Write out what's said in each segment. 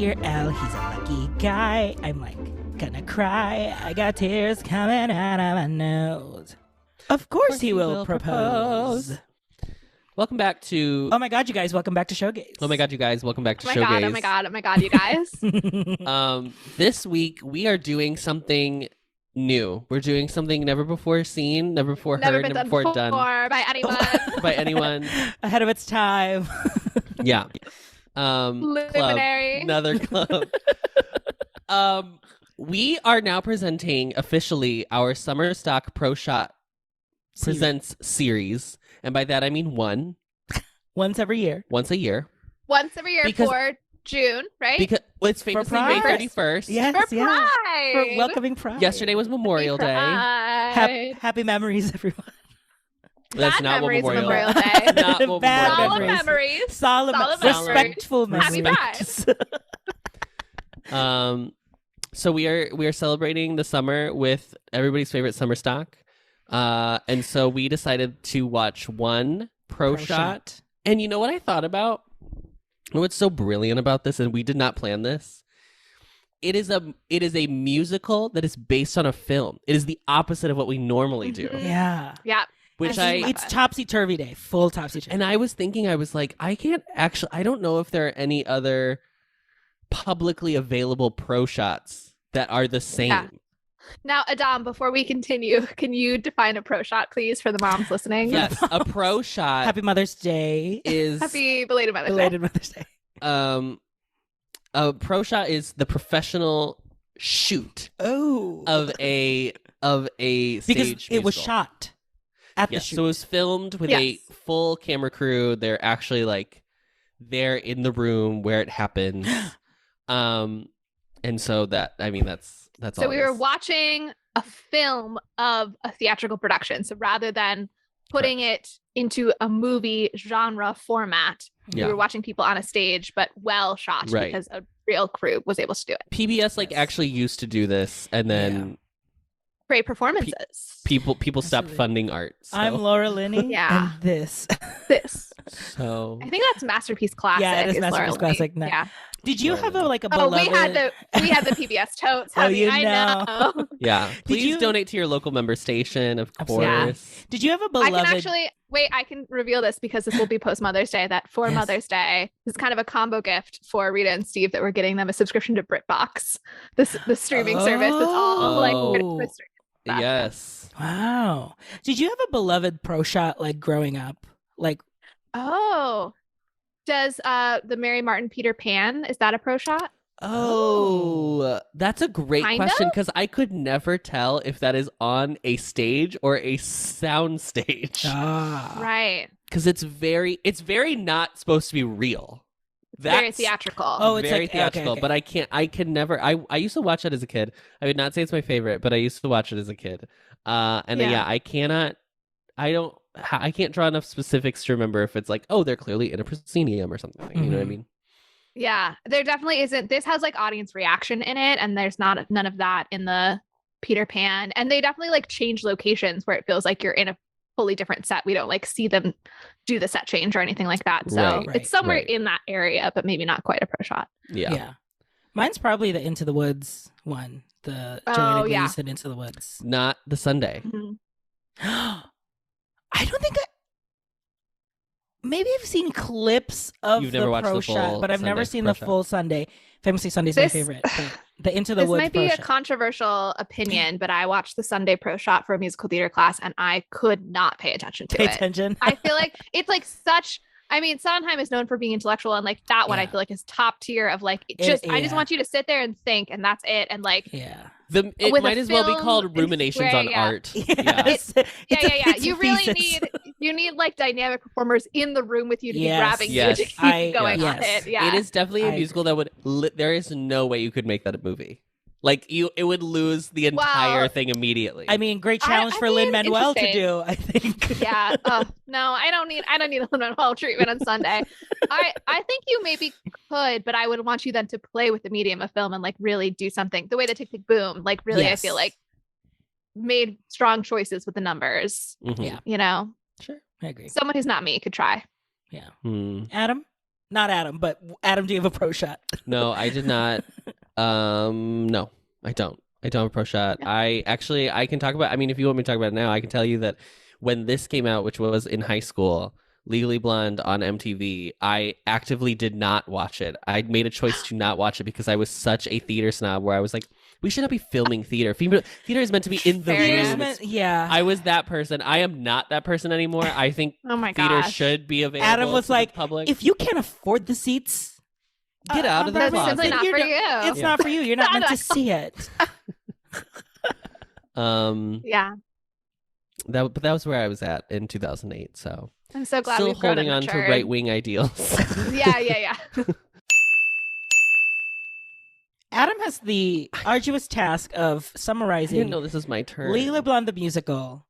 dear L, he's a lucky guy. I'm like gonna cry. I got tears coming out of my nose. Of course he will propose. Welcome back to... Oh my God, you guys, welcome back to Showgays. Oh my God, you guys, welcome back to Oh my Showgays. God, oh my God, oh my God, you guys. This week, we are doing something new. We're doing something never before seen, never before heard, never before done. By anyone. By anyone. Ahead of its time. Yeah. Luminary. Club, another club. We are now presenting officially our Summer Stock Pro Shot Presents series. And by that, I mean one. Once every year. Once a year. Once every year for June, right? Because it's famously May 31st. Yes, for Pride. For welcoming Pride. Yesterday was Memorial Day. Happy memories, everyone. That's Bad not what memories Memorial of Memorial Day. Not what Bad Memorial Solemn Day. memories. Solemn respectful memories. Happy Pride. So we are celebrating the summer with everybody's favorite summer stock. And so we decided to watch one pro shot. And you know what I thought about? What's so brilliant about this, and we did not plan this? It is a musical that is based on a film. It is the opposite of what we normally do. Yeah. Yeah. It's topsy-turvy day. Full topsy-turvy. And I was thinking, I was like, I don't know if there are any other publicly available pro shots that are the same. Yeah. Now, Adam, before we continue, can you define a pro shot, please, for the moms listening? Yes, a pro shot. Happy Mother's Day. Is Happy belated Mother's Day. A pro shot is the professional shoot of a stage because musical. it was shot at the shoot. So it was filmed with a full camera crew. They're actually they're in the room where it happens. And so that's all. So we were watching a film of a theatrical production. So rather than putting it into a movie genre format, we were watching people on a stage, but well shot because a real crew was able to do it. PBS actually used to do this, and then great performances. People stopped funding art. So. I'm Laura Linney. And this. So I think that's Masterpiece Classic. Yeah, it is Masterpiece Classic. Yeah. Did you have a beloved? Oh, we had the PBS totes. Honey. I know. Yeah. Please donate to your local member station, of course. Yeah. Did you have a beloved? I can reveal this because this will be post Mother's Day. That for Mother's Day is kind of a combo gift for Rita and Steve that we're getting them a subscription to BritBox, the streaming service that's all British stuff. Yes. Wow. Did you have a beloved pro shot growing up? Does the Mary Martin Peter Pan, is that a pro shot? Oh, that's a great question, because I could never tell if that is on a stage or a sound stage. Right. Because it's very not supposed to be real. That's very theatrical. Oh, it's very theatrical. Okay. But I can never. I used to watch it as a kid. I would not say it's my favorite, but I used to watch it as a kid. I can't draw enough specifics to remember if it's they're clearly in a proscenium or something. You know what I mean? Yeah, there definitely isn't. This has audience reaction in it, and there's none of that in the Peter Pan. And they definitely change locations where it feels like you're in a fully different set. We don't see them do the set change or anything like that. So it's somewhere in that area, but maybe not quite a pro shot. Yeah. Mine's probably the Into the Woods one. The Joanna Gleason Into the Woods. Not the Sunday. Mm-hmm. I don't think maybe I've seen clips of the pro shot, but I've never seen the full Sunday. Famously Sunday's my favorite. The Into the Woods. This might be a controversial opinion, but I watched the Sunday pro shot for a musical theater class, and I could not pay attention to it. I feel like it's such. I mean, Sondheim is known for being intellectual, and that one I feel is top tier of I just want you to sit there and think, and that's it. And it might as well be called Ruminations on Art. Yes. You really need dynamic performers in the room with you to be grabbing you to keep going on it. Yeah, it is definitely a musical that would. There is no way you could make that a movie. It would lose the entire thing immediately. I mean, great challenge for Lin-Manuel to do, I think. Yeah. No, I don't need a Lin-Manuel treatment on Sunday. I think you maybe could, but I would want you then to play with the medium of film and really do something. The way that Tick Tick Boom, really, I feel made strong choices with the numbers. Mm-hmm. Yeah. You know? Sure. I agree. Someone who's not me could try. Yeah. Adam? Not Adam, but Adam, do you have a pro shot? No, I did not. No, I don't. I don't have a pro shot. Yeah. I can talk about, I mean, if you want me to talk about it now, I can tell you that when this came out, which was in high school, Legally Blonde on MTV, I actively did not watch it. I made a choice to not watch it because I was such a theater snob where I was like, we should not be filming theater. Theater is meant to be in the room. Yeah. I was that person. I am not that person anymore. I think theater should be available. Adam was like, to the public. If you can't afford the seats, get out of the closet. It's simply not for you. It's not for you. You're not meant to see it. Yeah. But that was where I was at in 2008. So I'm so glad still we've grown holding on to right-wing ideals. Yeah. Adam has the arduous task of summarizing. I didn't know this is my turn. Legally Blonde the musical.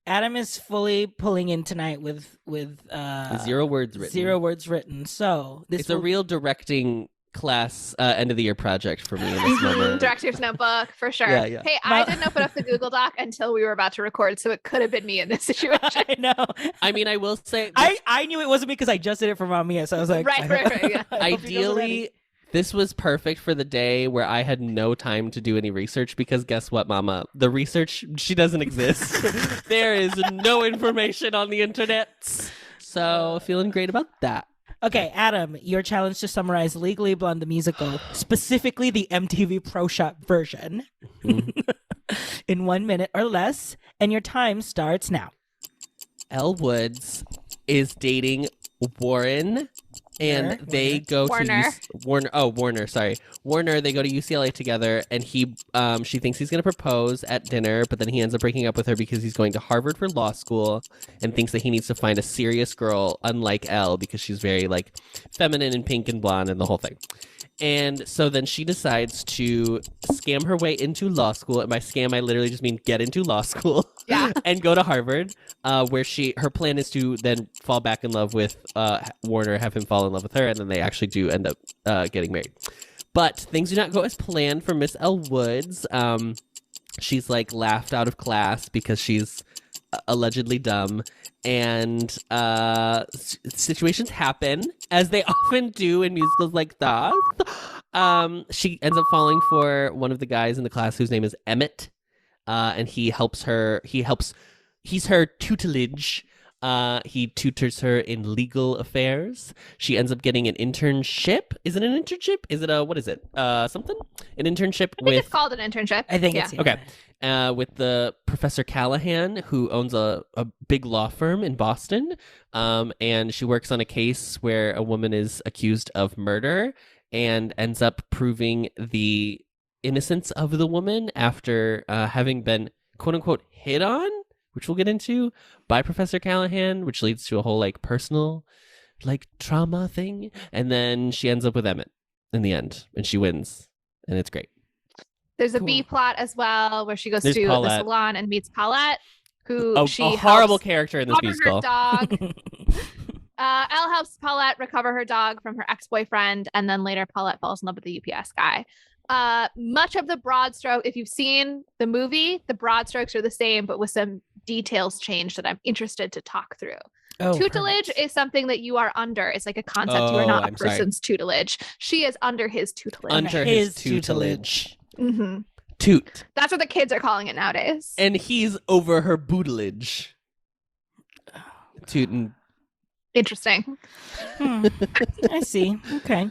Adam is fully pulling in tonight with 0 words written. 0 words written. So it's a real directing class end of the year project for me in this moment. Director's notebook for sure. Yeah. Hey, I didn't open up the Google Doc until we were about to record, so it could have been me in this situation. I know. I mean, I will say I knew it wasn't me because I just did it for Mamiya, so I was like, right. Yeah. Ideally, this was perfect for the day where I had no time to do any research because guess what, Mama? The research, she doesn't exist. There is no information on the internet. So feeling great about that. Okay, Adam, your challenge to summarize Legally Blonde the musical, specifically the MTV Pro Shot version, in 1 minute or less, and your time starts now. Elle Woods is dating Warren, and they go to Warner. Sorry, Warner. They go to UCLA together, and she thinks he's going to propose at dinner, but then he ends up breaking up with her because he's going to Harvard for law school, and thinks that he needs to find a serious girl, unlike Elle, because she's very like feminine and pink and blonde and the whole thing. And so then she decides to scam her way into law school. And by scam, I literally just mean get into law school. Yeah. And go to Harvard, where her plan is to then fall back in love with Warner, have him fall in love with her, and then they actually do end up getting married. But things do not go as planned for Miss Elle Woods. She's like laughed out of class because she's allegedly dumb. And situations happen, as they often do in musicals like that. She ends up falling for one of the guys in the class whose name is Emmett, and he's her tutelage. He tutors her in legal affairs. She ends up getting an internship. Is it an internship? Is it what is it? Something? An internship I think it's called an internship. I think it's okay. With the Professor Callahan, who owns a big law firm in Boston. And she works on a case where a woman is accused of murder and ends up proving the innocence of the woman after having been, quote unquote, hit on, which we'll get into, by Professor Callahan, which leads to a whole like personal like trauma thing. And then she ends up with Emmett in the end, and she wins, and it's great. There's a B plot as well where she goes to the salon and meets Paulette, who a horrible character in this musical. Her dog. Elle helps Paulette recover her dog from her ex-boyfriend, and then later Paulette falls in love with the UPS guy. Much of the broad stroke, if you've seen the movie, the broad strokes are the same, but with some details changed that I'm interested to talk through. Tutelage is something that you are under. It's like a concept. You are not a person's tutelage. She is under his tutelage. Under his tutelage. Mm-hmm. Toot. That's what the kids are calling it nowadays. And he's over her bootylage. Tootin'. Interesting. I see. Okay.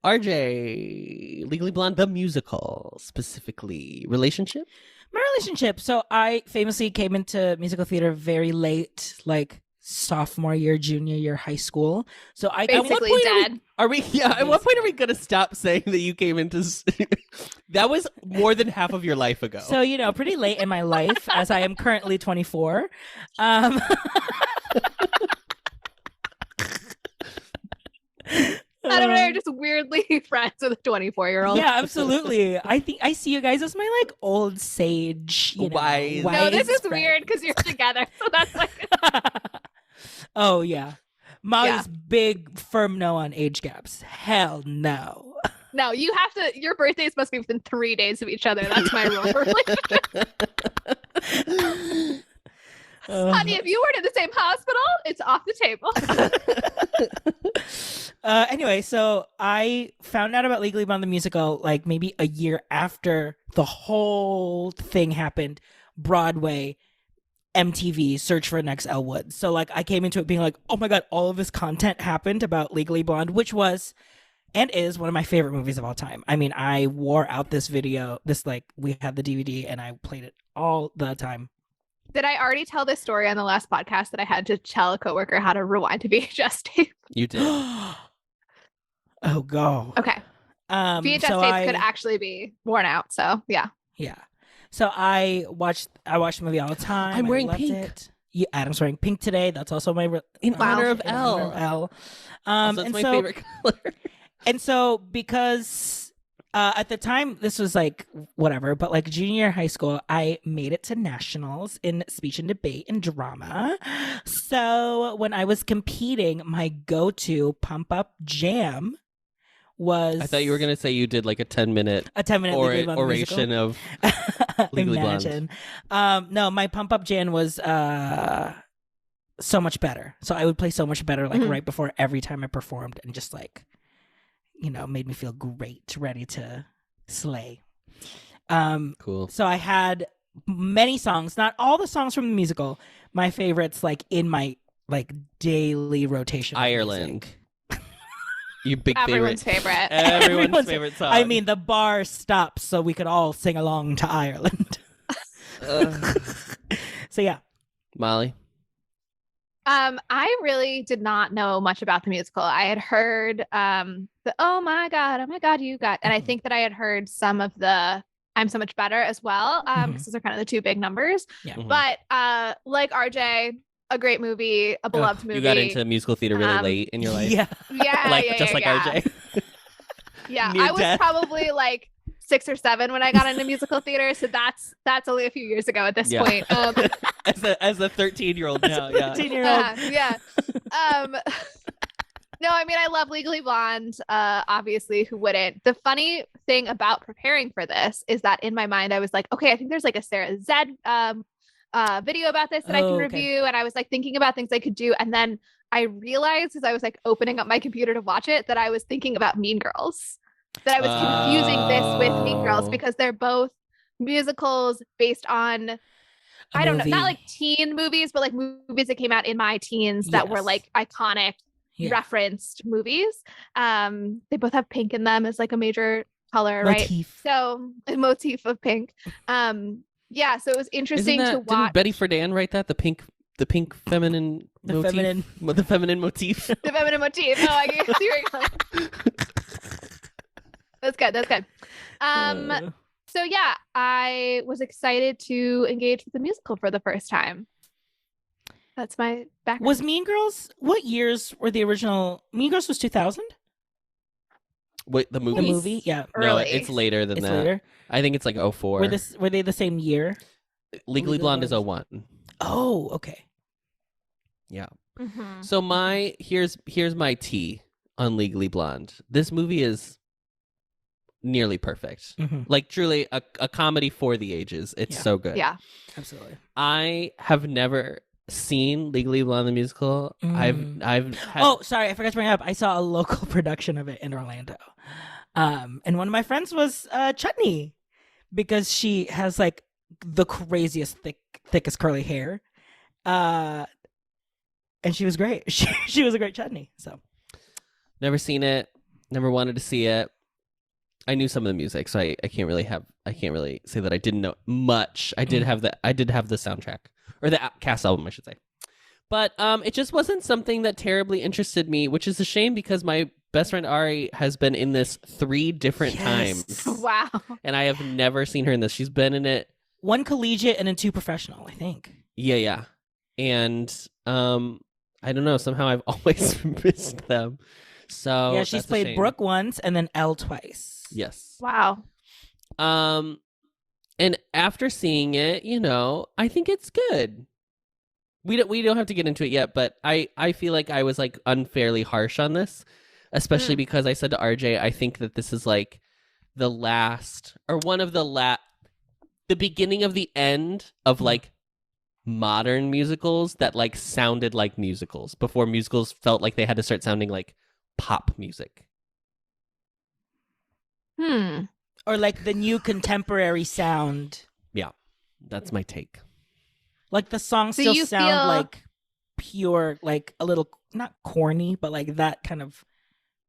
RJ, Legally Blonde, the musical, specifically. Relationship? My relationship. So I famously came into musical theater very late, like sophomore year, junior year, high school. So I basically dead. At what point are we gonna stop saying that you came into that was more than half of your life ago? So, pretty late in my life, as I am currently 24. Adam and I are just weirdly friends with a 24-year-old. Yeah, absolutely. I think I see you guys as my like old sage, wise. No, this is weird because you're together. So that's like. Oh yeah, Molly's big firm no on age gaps. Hell no. No, you have to. Your birthdays must be within 3 days of each other. That's my rule for relationship. Honey, if you weren't in the same hospital, it's off the table. Anyway, so I found out about Legally Blonde the musical like maybe a year after the whole thing happened. Broadway, MTV, Search for Next Elwood. So like I came into it being like, oh my god, all of this content happened about Legally Blonde, which was and is one of my favorite movies of all time. I mean, I wore out this video. We had the DVD and I played it all the time. Did I already tell this story on the last podcast that I had to tell a coworker how to rewind to VHS tape? You did. Oh, go. Okay. VHS tapes could actually be worn out. So yeah. Yeah. So I watched the movie all the time. I'm wearing pink. It. Yeah, Adam's wearing pink today. That's also my in honor of Elle. Also, it's my favorite color. And so because at the time this was like whatever, but like junior year high school, I made it to nationals in speech and debate and drama. So when I was competing, my go-to pump up jam was I thought you were gonna say you did like a 10-minute oration of Legally Blonde. No, my pump up jam was so much better. So I would play so much better like right before every time I performed and just like made me feel great, ready to slay. Cool. So I had many songs, not all the songs from the musical. My favorites like in my like daily rotation. Ireland. You big Everyone's favorite. Everyone's favorite song. I mean, the bar stops so we could all sing along to Ireland. So yeah. Molly? I really did not know much about the musical. I had heard the oh my God, you guys. And I think that I had heard some of the I'm So Much Better as well. Because those are kind of the two big numbers. Yeah. But like RJ, a great movie, a beloved movie. You got into musical theater really late in your life. Yeah. Like RJ. Yeah. I was probably like 6 or 7 when I got into musical theater, so that's only a few years ago at this point. As a 13-year-old now, 13-year-old. Yeah. No, I mean I love Legally Blonde. Obviously, who wouldn't? The funny thing about preparing for this is that in my mind I was like, okay, I think there's like a Sarah Zed video about this that I can review, and I was like thinking about things I could do, and then I realized as I was like opening up my computer to watch it that I was thinking about Mean Girls. That I was confusing this with Mean Girls because they're both musicals based on I don't know, not like teen movies, but like movies that came out in my teens that were like iconic referenced movies. They both have pink in them as like a major color, right? So a motif of pink. Yeah, so it was interesting to watch. Didn't Betty Friedan write that? The pink feminine motif? The feminine motif. The feminine motif. Oh, I can see where you're going. That's good. So yeah, I was excited to engage with the musical for the first time. That's my background. Was Mean Girls, what years were the original? Mean Girls was 2000? Wait, the movie? The movie? Yeah. No, it's later than that. Later? I think it's like 04. Were they the same year? Legally Blonde is 01. Oh, okay. Yeah. Mm-hmm. So here's my tea on Legally Blonde. This movie is nearly perfect. Mm-hmm. Like truly a comedy for the ages. It's so good. Yeah. Absolutely. I have never seen Legally Blonde the musical. I've Oh, sorry, I forgot to bring it up. I saw a local production of it in Orlando. And one of my friends was Chutney because she has like the craziest thickest curly hair. And she was great. She was a great Chutney. So never seen it, never wanted to see it. I knew some of the music, so I can't really say that I didn't know much. I did have the soundtrack or the cast album, I should say. But it just wasn't something that terribly interested me, which is a shame because my best friend Ari has been in this 3 different times. Wow. And I have never seen her in this. She's been in it 1 collegiate and then 2 professional, I think. Yeah. And I don't know, somehow I've always missed them. So yeah, she's played Brooke once and then Elle twice. Yes. Wow. And after seeing it, I think it's good. We don't have to get into it yet, but I feel like I was like unfairly harsh on this, especially because I said to RJ, I think that this is like the last or one of the beginning of the end of like modern musicals that like sounded like musicals before musicals felt like they had to start sounding like pop music. Or like the new contemporary sound. Yeah, that's my take. Like the songs still sound like pure, like a little, not corny, but like that kind of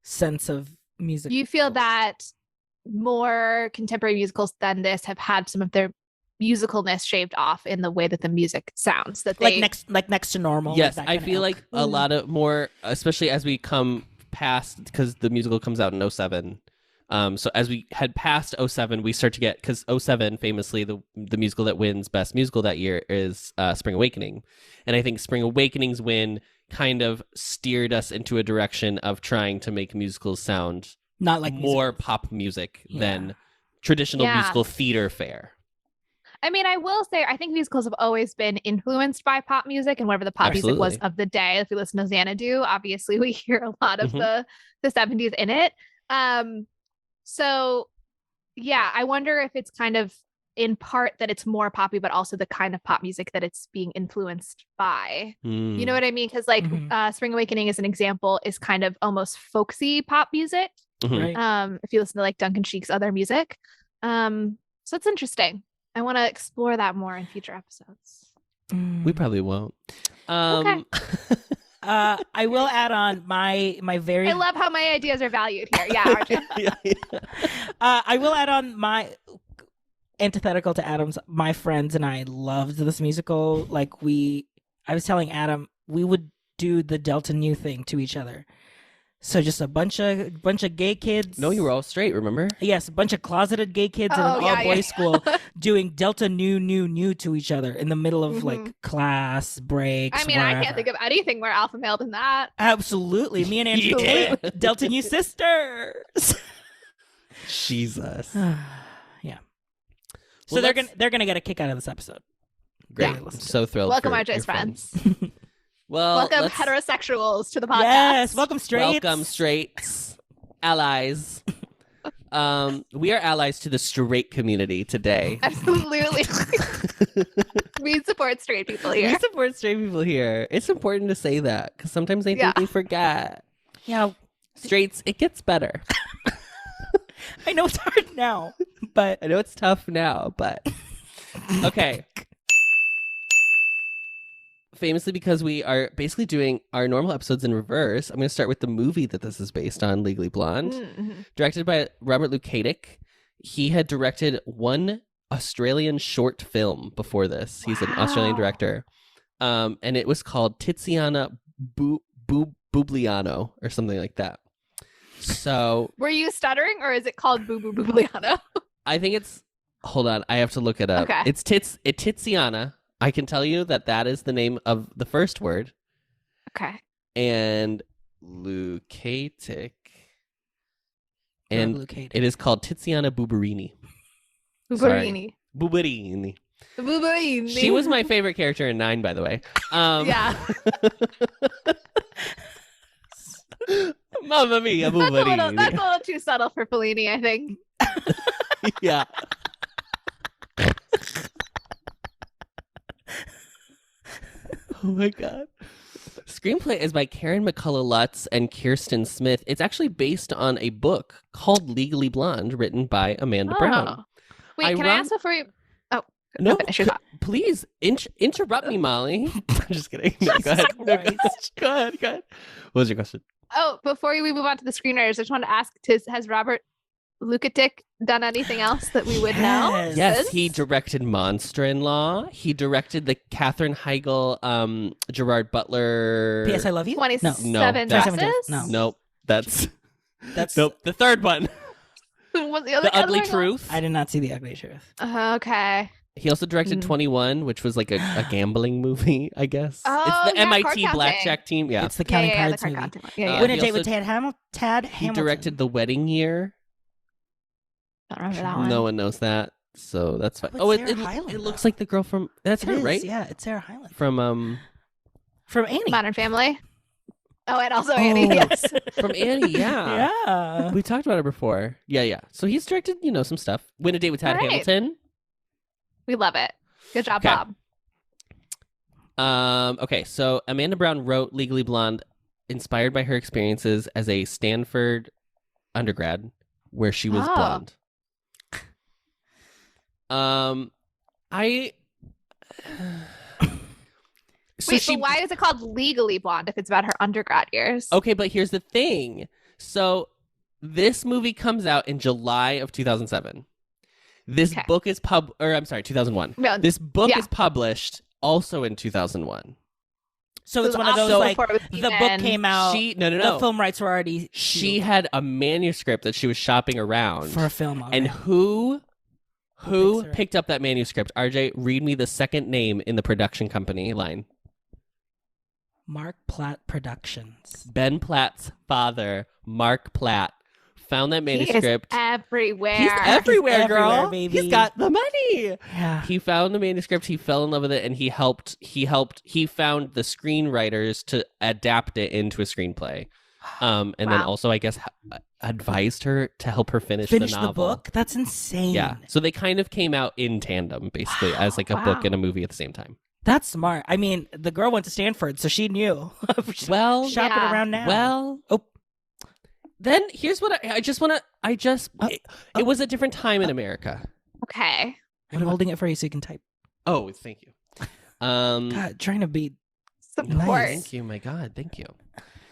sense of music. You feel that more contemporary musicals than this have had some of their musicalness shaved off in the way that the music sounds, that they like next to normal. Yes, like I feel like a lot of more, especially as we come past, because the musical comes out in 2007. So as we head past 2007, we start to get, because 2007 famously the musical that wins Best Musical that year is Spring Awakening, and I think Spring Awakening's win kind of steered us into a direction of trying to make musicals sound not like more pop music than traditional musical theater fare. I mean, I will say, I think musicals have always been influenced by pop music and whatever the pop music was of the day. If we listen to Xanadu, obviously we hear a lot of the 70s in it. So yeah, I wonder if it's kind of in part that it's more poppy, but also the kind of pop music that it's being influenced by. You know what I mean? Because like Spring Awakening as an example is kind of almost folksy pop music. Right. If you listen to like Duncan Sheik's other music. So it's interesting. I want to explore that more in future episodes. We probably won't. Okay. I will add on my very. I love how my ideas are valued here. Yeah, Arjun. I will add on my antithetical to Adam's. My friends and I loved this musical. Like I was telling Adam, we would do the Delta Nu thing to each other. So just a bunch of gay kids. No, you were all straight, remember? Yes, a bunch of closeted gay kids in an all-boys school doing Delta Nu to each other in the middle of like class breaks. I mean, wherever. I can't think of anything more alpha male than that. Absolutely, me and Andrew, Delta Nu sisters. Jesus. Yeah. So they're gonna get a kick out of this episode. Great. I'm so thrilled. Welcome, for RJ's friends. Well, welcome heterosexuals to the podcast. Yes, welcome straights. Welcome straights, allies. We are allies to the straight community today. Absolutely. We support straight people here. We support straight people here. It's important to say that because sometimes I think we forget. Yeah, straights, it gets better. I know it's hard now, but I know it's tough now, but okay. Famously, because we are basically doing our normal episodes in reverse, I'm going to start with the movie that this is based on, Legally Blonde. Directed by Robert Lukatic. He had directed one Australian short film before this. He's an Australian director. And it was called Tiziana Bubliano or something like that. So... Were you stuttering or is it called Bubliano? I think it's... Hold on, I have to look it up. Okay. It's Tiziana. I can tell you that is the name of the first word. Okay. And Lukatic. And it is called Tiziana Bubarini. Bubarini. She was my favorite character in 9, by the way. Yeah. Mamma mia, Bubarini. That's a little too subtle for Fellini, I think. Yeah. Oh my God. Screenplay is by Karen McCullough Lutz and Kirsten Smith. It's actually based on a book called Legally Blonde, written by Amanda Brown. Wait, can I ask before you... Oh, no, please interrupt me, Molly. I'm just kidding. No, go ahead. No, go ahead. What was your question? Oh, before we move on to the screenwriters, I just wanted to ask, has Robert Lukatic done anything else that we would know? Yes, he directed Monster-in-Law. He directed the Katherine Heigl, Gerard Butler. P.S. I Love You? 27 Dresses? No. Nope. That's nope. The third one. What's the Ugly Truth. I did not see The Ugly Truth. Okay. He also directed 21, which was like a gambling movie, I guess. Oh, it's the MIT blackjack team. Yeah. It's the counting cards movie. Win a Date with Tad Hamilton. He directed The Wedding Year. Don't remember that one. No one knows that, so that's fine. It looks like the girl from... That's her, right? Yeah, it's Sarah Hyland. From Annie. Modern Family. Oh, and also Annie, yes. From Annie, yeah. Yeah. We talked about her before. Yeah. So he's directed, some stuff. Win a Date with Tad Hamilton. We love it. Good job, okay. Bob. Okay, so Amanda Brown wrote Legally Blonde. inspired by her experiences as a Stanford undergrad where she was blonde. But why is it called Legally Blonde if it's about her undergrad years? Okay, but here's the thing. So this movie comes out in July of 2007. This book is 2001. No, this book is published also in 2001 So it's one of those like the book came out. No. The film rights were already. She had a manuscript that she was shopping around for a film. Already. And who picked up that manuscript? RJ, read me the second name in the production company line. Mark Platt Productions. Ben Platt's father, Mark Platt, found that manuscript. He is everywhere. He's everywhere, girl. Baby. He's got the money. Yeah. He found the manuscript. He fell in love with it, and he found the screenwriters to adapt it into a screenplay. And then also, I guess, advised her to help her finish the novel. The book? That's insane. Yeah. So they kind of came out in tandem, basically, as like a book and a movie at the same time. That's smart. I mean, the girl went to Stanford, so she knew. Well, shopping around now. Well, then here's what it was a different time in America. Okay. I'm holding it for you so you can type. Oh, thank you. God, trying to be support. Nice. Thank you, my God, thank you.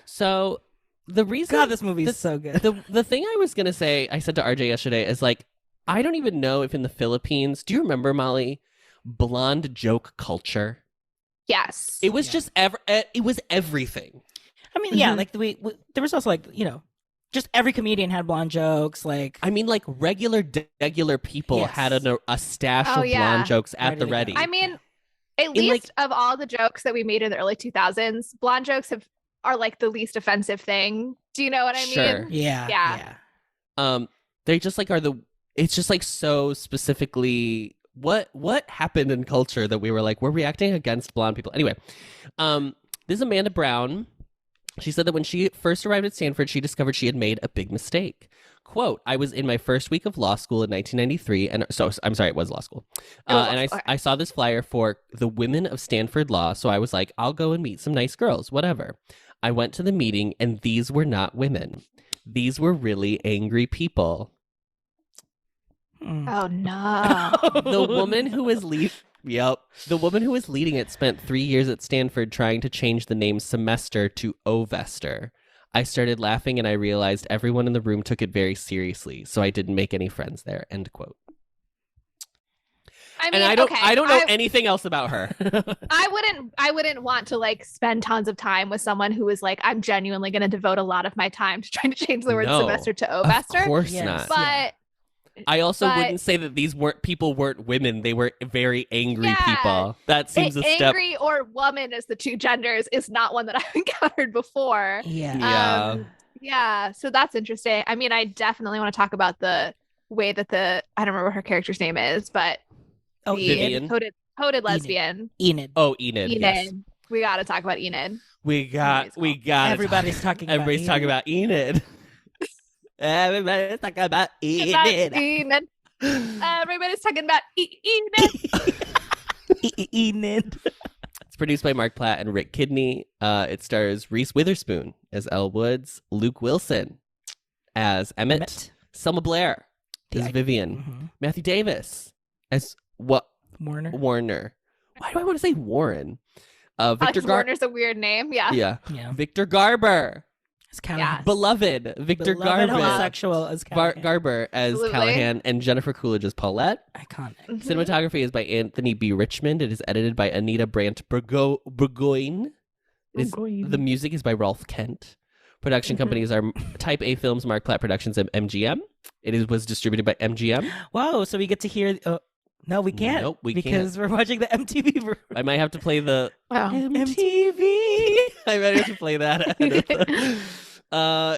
So the reason this movie is so good. The thing I was gonna say, I said to RJ yesterday, is like, I don't even know if in the Philippines, do you remember, Molly, blonde joke culture? Yes. It was just it was everything. I mean, yeah, like there was also like, just every comedian had blonde jokes. Like, I mean, like regular people had a stash of blonde jokes at the ready. I mean, at least of all the jokes that we made in the early 2000s, blonde jokes are like the least offensive thing. Do you know what I mean? Yeah. They just like it's just like so specifically what happened in culture that we were like, we're reacting against blonde people. Anyway, this is Amanda Brown. She said that when she first arrived at Stanford, she discovered she had made a big mistake. Quote, I was in my first week of law school in 1993, and so I'm sorry, it was law school. I saw this flyer for the Women of Stanford Law, so I was like, I'll go and meet some nice girls, whatever. I went to the meeting, and these were not women. These were really angry people. Oh, no. The woman who was leading it spent 3 years at Stanford trying to change the name semester to Ovester. I started laughing and I realized everyone in the room took it very seriously, so I didn't make any friends there. End quote. I mean, and I don't know anything else about her. I wouldn't want to like spend tons of time with someone who is like, I'm genuinely going to devote a lot of my time to trying to change the word semester to Ovester. Of course not. But I also wouldn't say that these weren't women. They were very angry people. That seems a step. Angry or woman as the two genders is not one that I've encountered before. Yeah. So that's interesting. I mean, I definitely want to talk about the way that I don't remember what her character's name is, but Vivian. Coded lesbian. Enid. Oh, Enid. Yes. We got to talk about Enid. We got. Everybody's talking about Enid. Everybody's talking about Enid. Everybody's talking about Enid. Everybody's talking about Enid. Enid. It's produced by Mark Platt and Rick Kidney. It stars Reese Witherspoon as Elle Woods, Luke Wilson as Emmett. Selma Blair as Vivian, Matthew Davis as Warner. Why do I want to say Warren? Victor Warner's a weird name. Yeah. Victor Garber. Beloved Victor Garber, homosexual as Garber as Callahan, and Jennifer Coolidge as Paulette. Iconic. Cinematography is by Anthony B. Richmond. It is edited by Anita Brandt Burgoyne. The music is by Rolf Kent. Production companies are Type A Films, Mark Platt Productions, and MGM. Was distributed by MGM. Whoa! So we get to hear. No, we can't. Nope, because we're watching the MTV version. I might have to play the MTV. I might have to play that.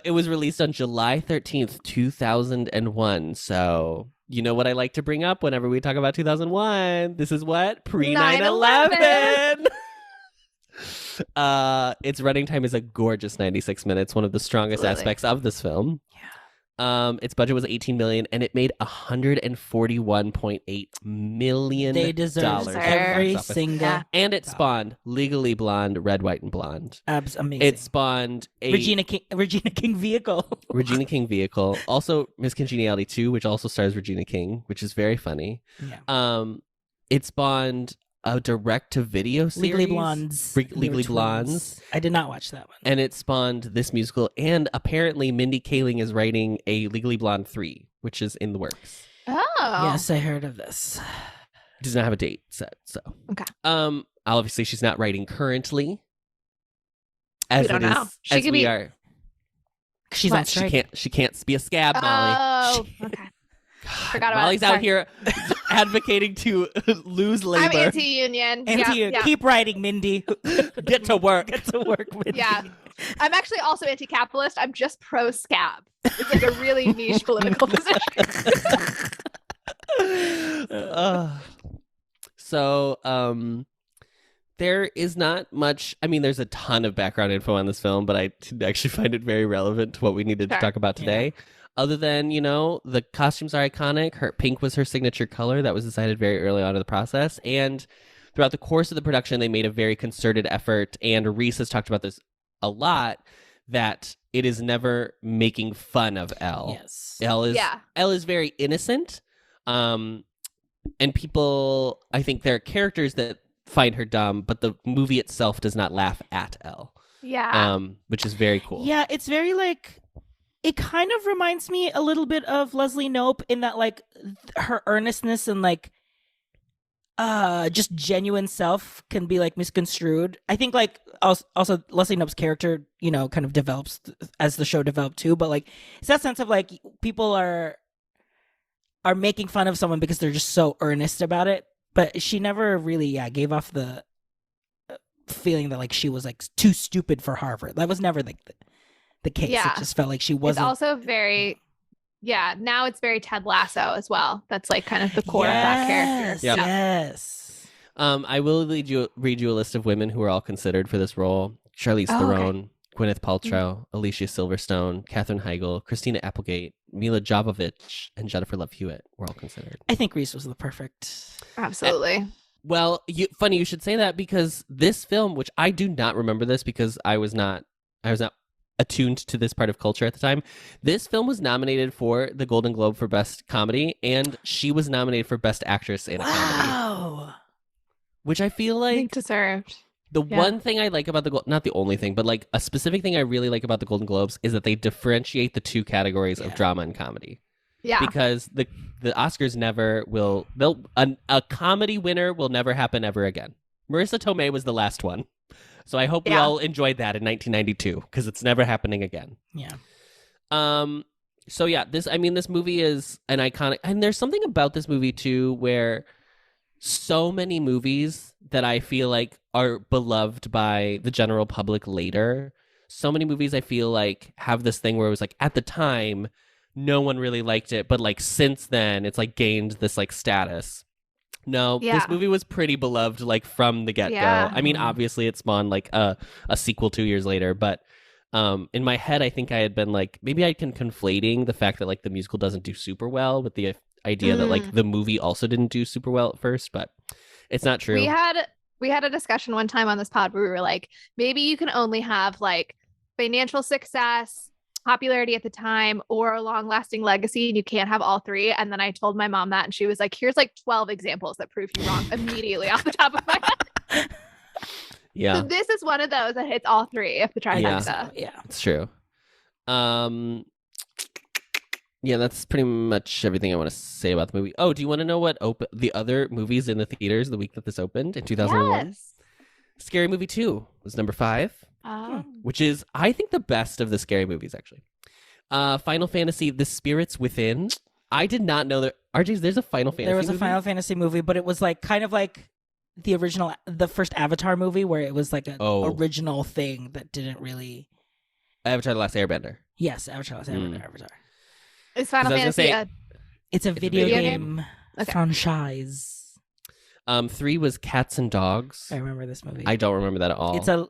It was released on July 13th, 2001. So, you know what I like to bring up whenever we talk about 2001? This is what? Pre-9/11. Its running time is a gorgeous 96 minutes, one of the strongest aspects of this film. Its budget was $18 million, and it made $141.8 million. They deserve every single. And it spawned Legally Blonde, Red, White, and Blonde. Amazing. It spawned a Regina King vehicle. Regina King vehicle. Also, Miss Congeniality 2, which also stars Regina King, which is very funny. Yeah. It spawned a direct-to-video series. Legally Blondes. Legally Blondes. I did not watch that one. And it spawned this musical. And apparently, Mindy Kaling is writing a Legally Blonde 3, which is in the works. Oh. Yes, I heard of this. Does not have a date set, so. Okay. Obviously, she's not writing currently. As we don't it know. is, She as could we be... are. She's not strike. She can't be a scab, Molly. Oh, okay. Forgot about Molly's out here advocating to lose labor. I'm anti-union. Keep writing, Mindy. Get to work. Get to work, Mindy. Yeah. I'm actually also anti-capitalist. I'm just pro-scab. It's like a really niche political position. There is not much. I mean, there's a ton of background info on this film, but I actually find it very relevant to what we needed to talk about today. Yeah. Other than, the costumes are iconic. Pink was her signature color. That was decided very early on in the process. And throughout the course of the production, they made a very concerted effort. And Reese has talked about this a lot, that it is never making fun of Elle. Yes. Elle is very innocent. And people, I think there are characters that find her dumb, but the movie itself does not laugh at Elle. Yeah. Which is very cool. Yeah, it's very it kind of reminds me a little bit of Leslie Knope in that her earnestness and just genuine self can be misconstrued. I think also Leslie Knope's character, kind of develops as the show developed too, but it's that sense of people are making fun of someone because they're just so earnest about it. But she never really gave off the feeling that she was too stupid for Harvard. That was never the case. Yeah. It just felt like she wasn't. It's also very, now it's very Ted Lasso as well. That's kind of the core of that character. Yep. Yes. I will read you a list of women who are all considered for this role. Charlize Theron, Gwyneth Paltrow, Alicia Silverstone, Katherine Heigl, Christina Applegate, Mila Jovovich, and Jennifer Love Hewitt were all considered. I think Reese was the perfect. Absolutely. Well, funny you should say that, because this film, which I do not remember this because I was not attuned to this part of culture at the time. This film was nominated for the Golden Globe for Best Comedy, and she was nominated for Best Actress in a Comedy. Wow. Which I feel like deserved. The one thing I like about not the only thing, but a specific thing I really like about the Golden Globes is that they differentiate the two categories of drama and comedy. Yeah. Because the Oscars never will, a comedy winner will never happen ever again. Marissa Tomei was the last one. So I hope we all enjoyed that in 1992, because it's never happening again. Yeah. So this movie is an iconic, and there's something about this movie too, where so many movies that I feel are beloved by the general public later. So many movies I feel have this thing where it was at the time, no one really liked it, but since then it's gained this status. No, this movie was pretty beloved from the get-go. Yeah. I mean, obviously it spawned a sequel 2 years later, but in my head I think I had been maybe I'd been conflating the fact that the musical doesn't do super well with the idea that the movie also didn't do super well at first, but it's not true. We had a discussion one time on this pod where we were maybe you can only have financial success, popularity at the time, or a long-lasting legacy, and you can't have all three. And then I told my mom that, and she was here's 12 examples that prove you wrong immediately off the top of my head. Yeah. So this is one of those that hits all three of the trifecta. Yeah. It's true. Yeah, that's pretty much everything I want to say about the movie. Oh, do you want to know what the other movies in the theaters the week that this opened in 2001? Yes. Scary Movie 2 was number 5, which is, I think, the best of the scary movies, actually. Final Fantasy, The Spirits Within. I did not know that. RJ, there's a Final Fantasy There was movie? a Final Fantasy movie, but it was kind of the original, the first Avatar movie, where it was an original thing that didn't really. Avatar: The Last Airbender. Yes, Avatar: The Last Airbender. Avatar. Is Final Fantasy it's a video game franchise. 3 was Cats and Dogs. I remember this movie. I don't remember that at all. It's a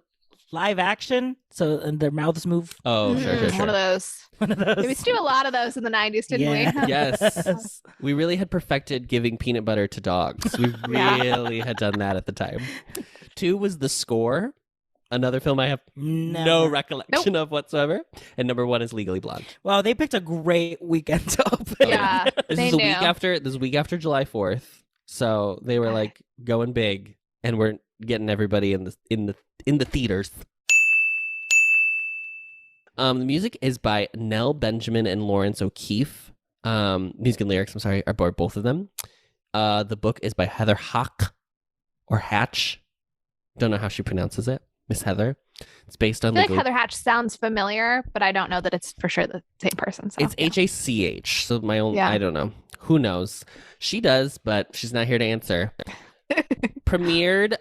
live action, so and their mouths move. Oh, sure. One of those. We used to do a lot of those in the 90s, didn't we? Yes. We really had perfected giving peanut butter to dogs. We really had done that at the time. 2 was The Score, another film I have no recollection of whatsoever. And number 1 is Legally Blonde. Well, they picked a great weekend to open. Yeah, this is a week after July 4th. So they were like going big, and we're getting everybody in the theaters. The music is by Nell Benjamin and Lawrence O'Keefe. Music and lyrics, I'm sorry, are by both of them. The book is by Heather Hatch. Don't know how she pronounces it. Miss Heather. It's based on I feel like Heather Hatch sounds familiar, but I don't know that it's for sure the same person. So, it's H-A-C-H. So I don't know. Who knows? She does, but she's not here to answer. Premiered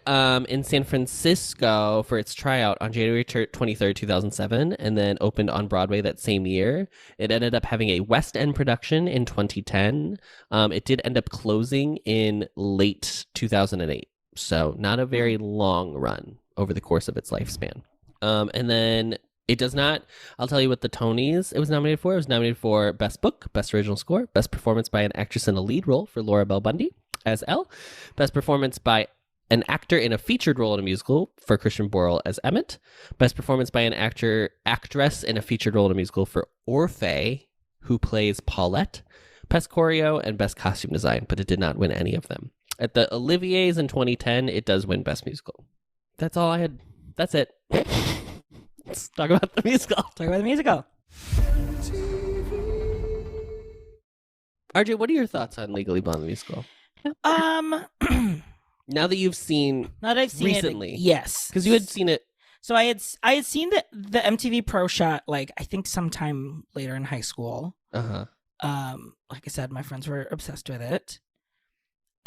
in San Francisco for its tryout on January 23rd, 2007, and then opened on Broadway that same year. It ended up having a West End production in 2010. It did end up closing in late 2008, so not a very long run over the course of its lifespan. And then it does not, I'll tell you what the Tonys it was nominated for. It was nominated for Best Book, Best Original Score, Best Performance by an Actress in a Lead Role for Laura Bell Bundy as Elle, Best Performance by an Actor in a Featured Role in a Musical for Christian Borle as Emmett, Best Performance by an Actress in a Featured Role in a Musical for Orfeh, who plays Paulette, Best Choreo, and Best Costume Design, but it did not win any of them. At the Olivier's in 2010, it does win Best Musical. That's all I had. That's it. Let's talk about the musical. RJ, what are your thoughts on Legally Blonde the musical? Now that you've seen, recently, yes, because you had seen it. So I had seen the MTV Pro Shot I think sometime later in high school. Like I said, my friends were obsessed with it.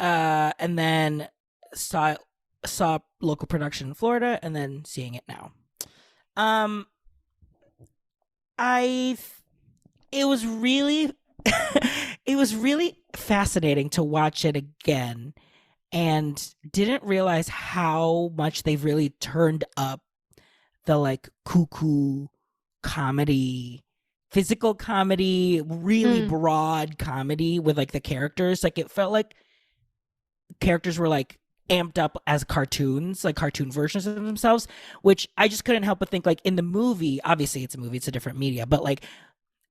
And then saw local production in Florida, and then seeing it now. It was really it was really fascinating to watch it again, and didn't realize how much they've really turned up the cuckoo comedy, physical comedy, really broad comedy with the characters. It felt like characters were amped up as cartoons, cartoon versions of themselves, which I just couldn't help but think in the movie, obviously it's a movie, it's a different media, but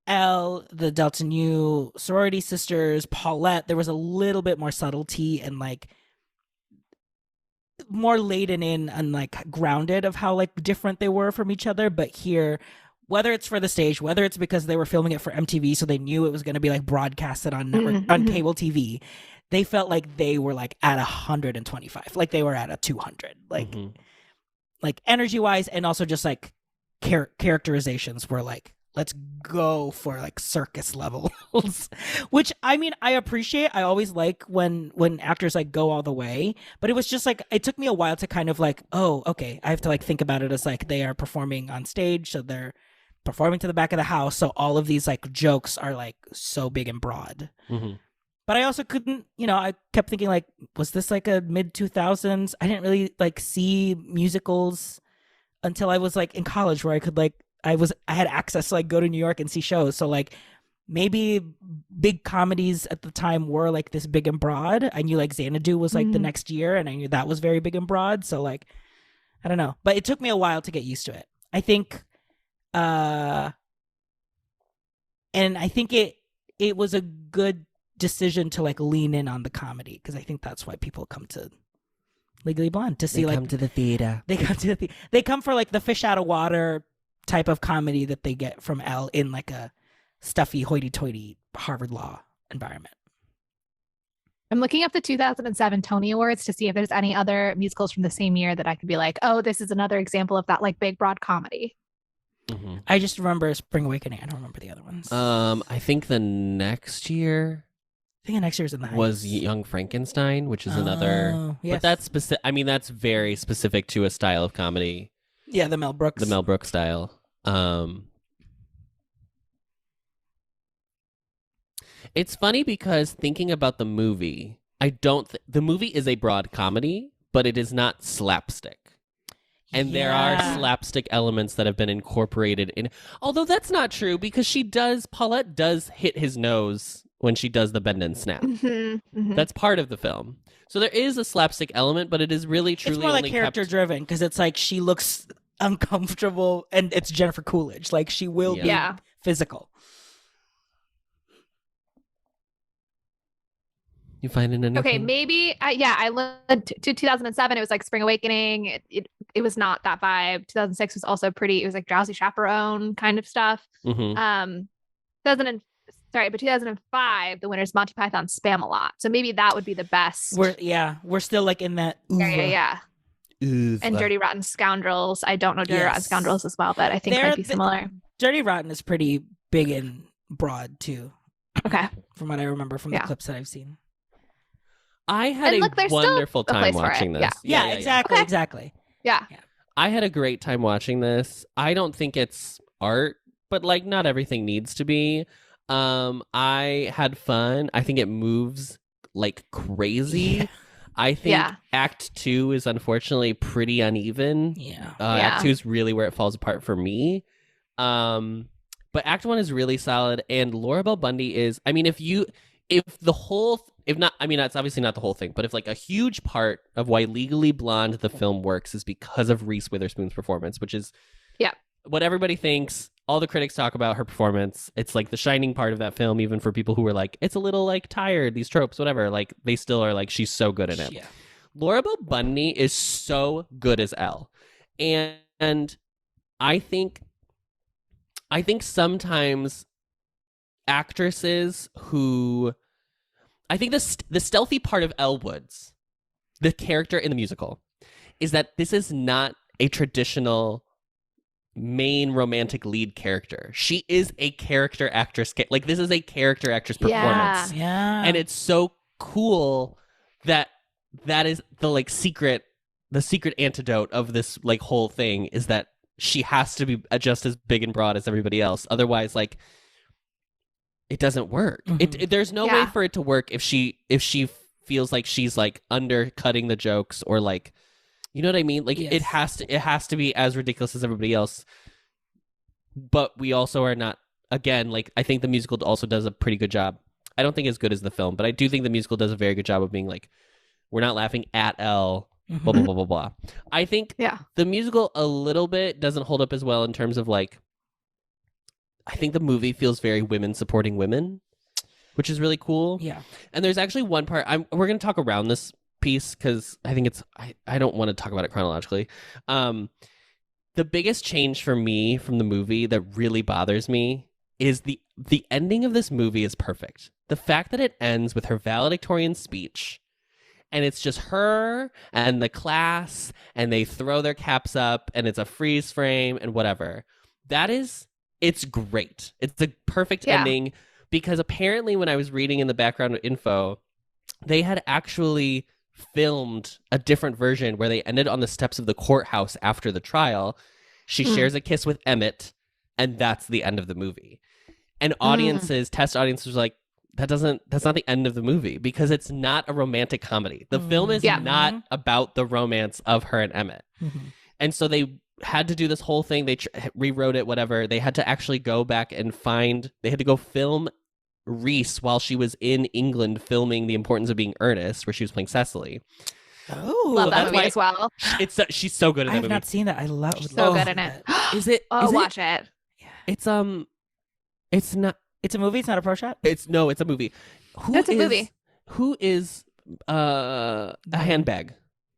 Elle, the Delta Nu sorority sisters, Paulette, there was a little bit more subtlety and more laden in and grounded of how different they were from each other. But here, whether it's for the stage, whether it's because they were filming it for MTV, so they knew it was going to be broadcasted on network, on cable TV, they felt like they were at 125, they were at a 200, energy wise, and also just characterizations were let's go for circus levels, which I appreciate. I always like when actors go all the way, but it was just it took me a while to kind of oh, okay, I have to think about it as they are performing on stage, so they're performing to the back of the house, so all of these jokes are so big and broad. But I also couldn't, I kept thinking was this a mid 2000s? I didn't really see musicals until I was in college, where I could I had access to go to New York and see shows. So maybe big comedies at the time were this big and broad. I knew Xanadu was the next year, and I knew that was very big and broad. So I don't know, but it took me a while to get used to it. I think, and I think it was a good decision to lean in on the comedy, because I think that's why people come to Legally Blonde to see come to the theater. They come for the fish out of water type of comedy that they get from Elle in a stuffy hoity-toity Harvard Law environment. I'm looking up the 2007 Tony Awards to see if there's any other musicals from the same year that I could be oh, this is another example of that big broad comedy. I just remember Spring Awakening. I don't remember the other ones. I think the next year year's in the Heights was Young Frankenstein, which is another. Yes. But that's specific. That's very specific to a style of comedy. Yeah, the Mel Brooks style. It's funny because thinking about the movie, the movie is a broad comedy, but it is not slapstick. And there are slapstick elements that have been incorporated in. Although that's not true because Paulette does hit his nose when she does the bend and snap. That's part of the film. So there is a slapstick element, but it is really truly it's more like character driven because it's like she looks uncomfortable and it's Jennifer Coolidge. Like she will be physical. You find it anything? Okay, maybe. I lived to 2007. It was like Spring Awakening. It was not that vibe. 2006 was also pretty. It was like Drowsy Chaperone kind of stuff. 2005, the winner's Monty Python Spam-A-Lot. So maybe that would be the best. We're still like in that. Yeah. And Dirty Rotten Scoundrels. I don't know Dirty Rotten Scoundrels as well, but I think might be similar. Dirty Rotten is pretty big and broad too. Okay. From what I remember from the clips that I've seen. I had a wonderful time watching this. Yeah, exactly. Yeah. I had a great time watching this. I don't think it's art, but like not everything needs to be. I had fun. I think it moves like crazy. Yeah. I think Act 2 is unfortunately pretty uneven. Act 2 is really where it falls apart for me. But Act 1 is really solid, and Laura Bell Bundy is. I mean, it's obviously not the whole thing, but if like a huge part of why Legally Blonde the film works is because of Reese Witherspoon's performance, which is what everybody thinks. All the critics talk about her performance. It's like the shining part of that film, even for people who are like, it's a little like tired, these tropes, whatever. Like they still are like, she's so good in it. Yeah. Laura Bell Bundy is so good as Elle. And I think sometimes actresses who, I think the stealthy part of Elle Woods, the character in the musical, is that this is not a traditional main romantic lead character. She is a character actress. Like this is a character actress performance. Yeah. And it's so cool that is the secret antidote of this like whole thing is that she has to be just as big and broad as everybody else. Otherwise, like it doesn't work. There's no way for it to work if she feels like she's like undercutting the jokes or like, you know what I mean? Like it has to be as ridiculous as everybody else. But we also are not, again, like I think the musical also does a pretty good job. I don't think as good as the film, but I do think the musical does a very good job of being like, we're not laughing at Elle, blah, blah, blah, blah, blah. I think the musical a little bit doesn't hold up as well in terms of like, I think the movie feels very women supporting women, which is really cool. Yeah. And there's actually one part, we're going to talk around this piece because I think I don't want to talk about it chronologically. The biggest change for me from the movie that really bothers me is the ending of this movie is perfect. The fact that it ends with her valedictorian speech and it's just her and the class and they throw their caps up and it's a freeze frame and whatever. It's great. It's a perfect ending because apparently when I was reading in the background info, they had actually filmed a different version where they ended on the steps of the courthouse after the trial. She shares a kiss with Emmett, and that's the end of the movie. And test audiences were like, that's not the end of the movie because it's not a romantic comedy. The film is not about the romance of her and Emmett. And so they had to do this whole thing. They rewrote it, whatever. They had to actually go back and they had to go film Reese while she was in England filming The Importance of Being Earnest, where she was playing Cecily. Oh, love that movie as well. She's so good in that movie. I've not seen that. I love it. So good in it. Is it? Watch it. It's not. It's a movie. It's not a pro shot. It's a movie. It's a movie. Who is a handbag?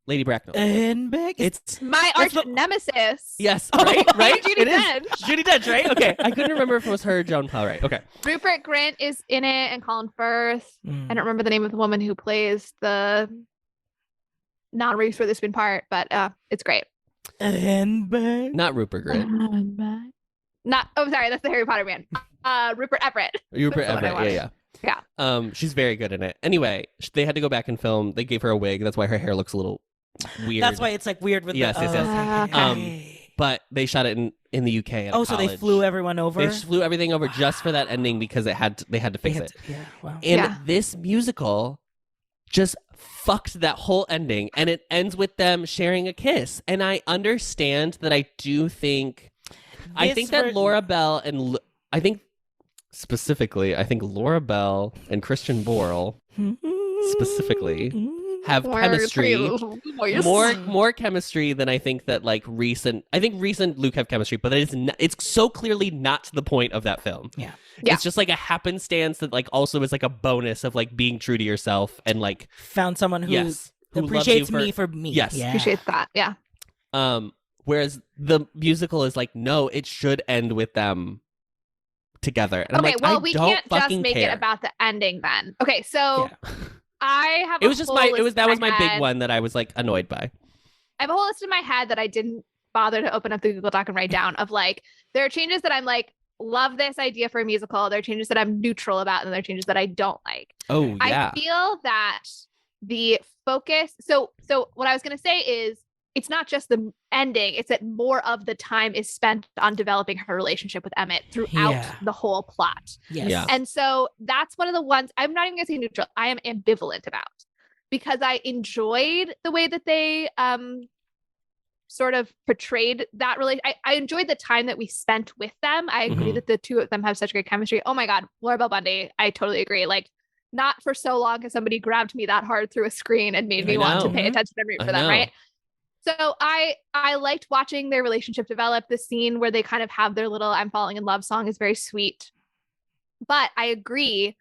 Lady Bracknell. Handbag. It's my arch nemesis. Yes, right. Judi Dench. Judi Dench, right? Okay, I couldn't remember if it was her or Joan Powell, right? Okay. Rupert Grint is in it, and Colin Firth. I don't remember the name of the woman who plays the non-Reese Witherspoon part, but it's great. Handbag. Not Rupert Grint. Sorry, that's the Harry Potter man. Rupert Everett. Rupert Everett. Yeah. She's very good in it. Anyway, they had to go back and film. They gave her a wig. That's why her hair looks a little weird. That's why it's like weird with yes. But they shot it in the UK. At so they flew everyone over. They flew everything over just for that ending because they had to fix it. Yeah, wow. And this musical just fucked that whole ending, and it ends with them sharing a kiss. And I understand that. I think that Laura Bell and I think Laura Bell and Christian Borle specifically have chemistry, more chemistry than I think that like recent Luke have chemistry, but it's so clearly not to the point of that film. Yeah. It's just like a happenstance that like also is like a bonus of like being true to yourself and like found someone who appreciates me for me. Yes. Yeah. Appreciates that. Yeah. Whereas the musical is like, no, it should end with them together. And okay, well, we can't just make it about the ending then. Okay, so I have that was my big one that I was like annoyed by. I have a whole list in my head that I didn't bother to open up the Google Doc and write down of like, there are changes that I'm like, love this idea for a musical. There are changes that I'm neutral about, and there are changes that I don't like. Oh, yeah. I feel that the focus, so what I was going to say is, it's not just the ending, it's that more of the time is spent on developing her relationship with Emmett throughout the whole plot. Yes. Yeah. And so that's one of the ones I'm not even going to say neutral, I am ambivalent about, because I enjoyed the way that they sort of portrayed that relationship. I enjoyed the time that we spent with them. I agree that the two of them have such great chemistry. Oh my God, Laura Bell Bundy, I totally agree. Like, not for so long has somebody grabbed me that hard through a screen and made me want to pay attention and root for them, right? So I liked watching their relationship develop. The scene where they kind of have their little "I'm falling in love" song is very sweet. But I agree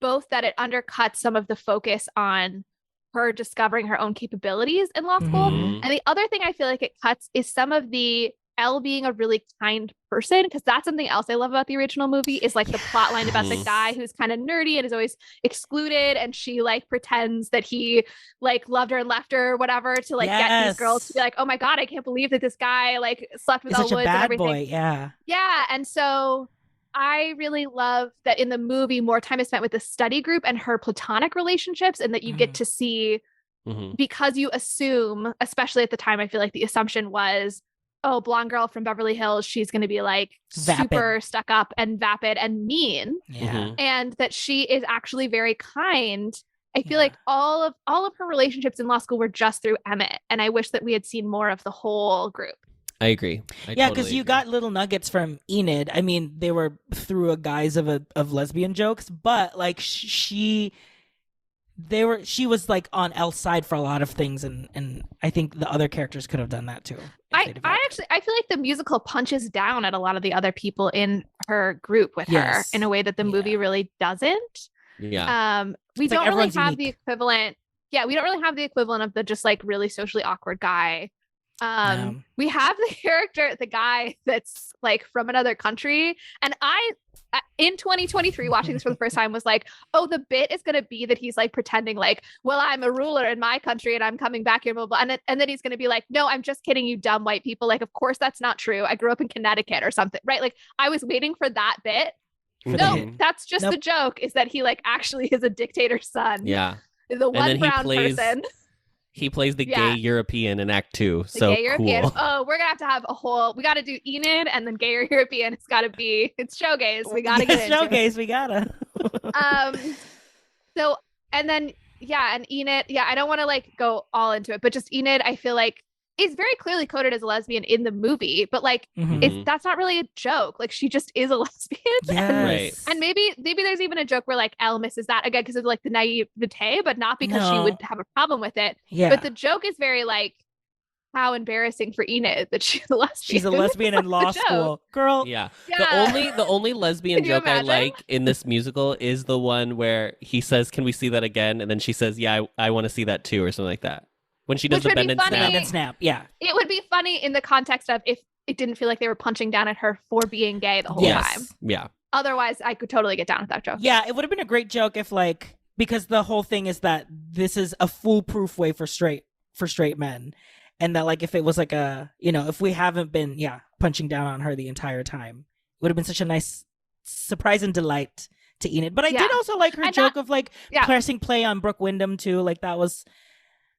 both that it undercuts some of the focus on her discovering her own capabilities in law school. And the other thing I feel like it cuts is some of the Elle being a really kind person, because that's something else I love about the original movie is like the plot line about the guy who's kind of nerdy and is always excluded, and she like pretends that he like loved her and left her or whatever to like get these girls to be like, oh my God, I can't believe that this guy like slept with Elle Woods and everything. Boy. Yeah. And so I really love that in the movie more time is spent with the study group and her platonic relationships, and that you get to see because you assume, especially at the time, I feel like the assumption was, oh, blonde girl from Beverly Hills, she's going to be like super stuck up and vapid and mean. And that she is actually very kind. I feel like all of her relationships in law school were just through Emmett. And I wish that we had seen more of the whole group. I agree. Because you got little nuggets from Enid. I mean, they were through a guise of lesbian jokes, but like she was like on Elle's side for a lot of things, and I think the other characters could have done that too. I feel like the musical punches down at a lot of the other people in her group with her in a way that the movie really doesn't. We don't really have the equivalent. Yeah, we don't really have the equivalent of the just like really socially awkward guy. We have the character, the guy that's like from another country, and I in 2023 watching this for the first time was like, oh, the bit is going to be that he's like pretending like, well, I'm a ruler in my country and I'm coming back here, blah, blah, blah. And then he's going to be like, no, I'm just kidding, you dumb white people, like, of course that's not true, I grew up in Connecticut or something, right? Like, I was waiting for that bit. No, that's just the joke, is that he like actually is a dictator's son, the one brown person. He plays the gay European in Act 2. So gay European. Cool. Oh, we're gonna have a whole. We got to do Enid and then gay European. It's got to be. It's Showgays. We gotta get into Showgays. We gotta. So and then and Enid. Yeah, I don't want to like go all into it, but just Enid, I feel like is very clearly coded as a lesbian in the movie, but like that's not really a joke. Like, she just is a lesbian. Yes. And maybe there's even a joke where like Elle misses that again because of like the naivete, but not because she would have a problem with it. Yeah. But the joke is very like, how embarrassing for Enid that she's a lesbian. She's a lesbian in law school. Girl. Yeah. The only lesbian joke I like in this musical is the one where he says, "Can we see that again?" And then she says, "Yeah, I want to see that too," or something like that. When she does the bend and snap. Bend and snap, yeah. It would be funny in the context of if it didn't feel like they were punching down at her for being gay the whole time. Yeah. Otherwise, I could totally get down with that joke. Yeah, it would have been a great joke if like, because the whole thing is that this is a foolproof way for straight men. And that like, if it was like a, if we haven't been, punching down on her the entire time, it would have been such a nice surprise and delight to Enid. But I did also like her joke of like pressing play on Brooke Wyndham too. Like, that was...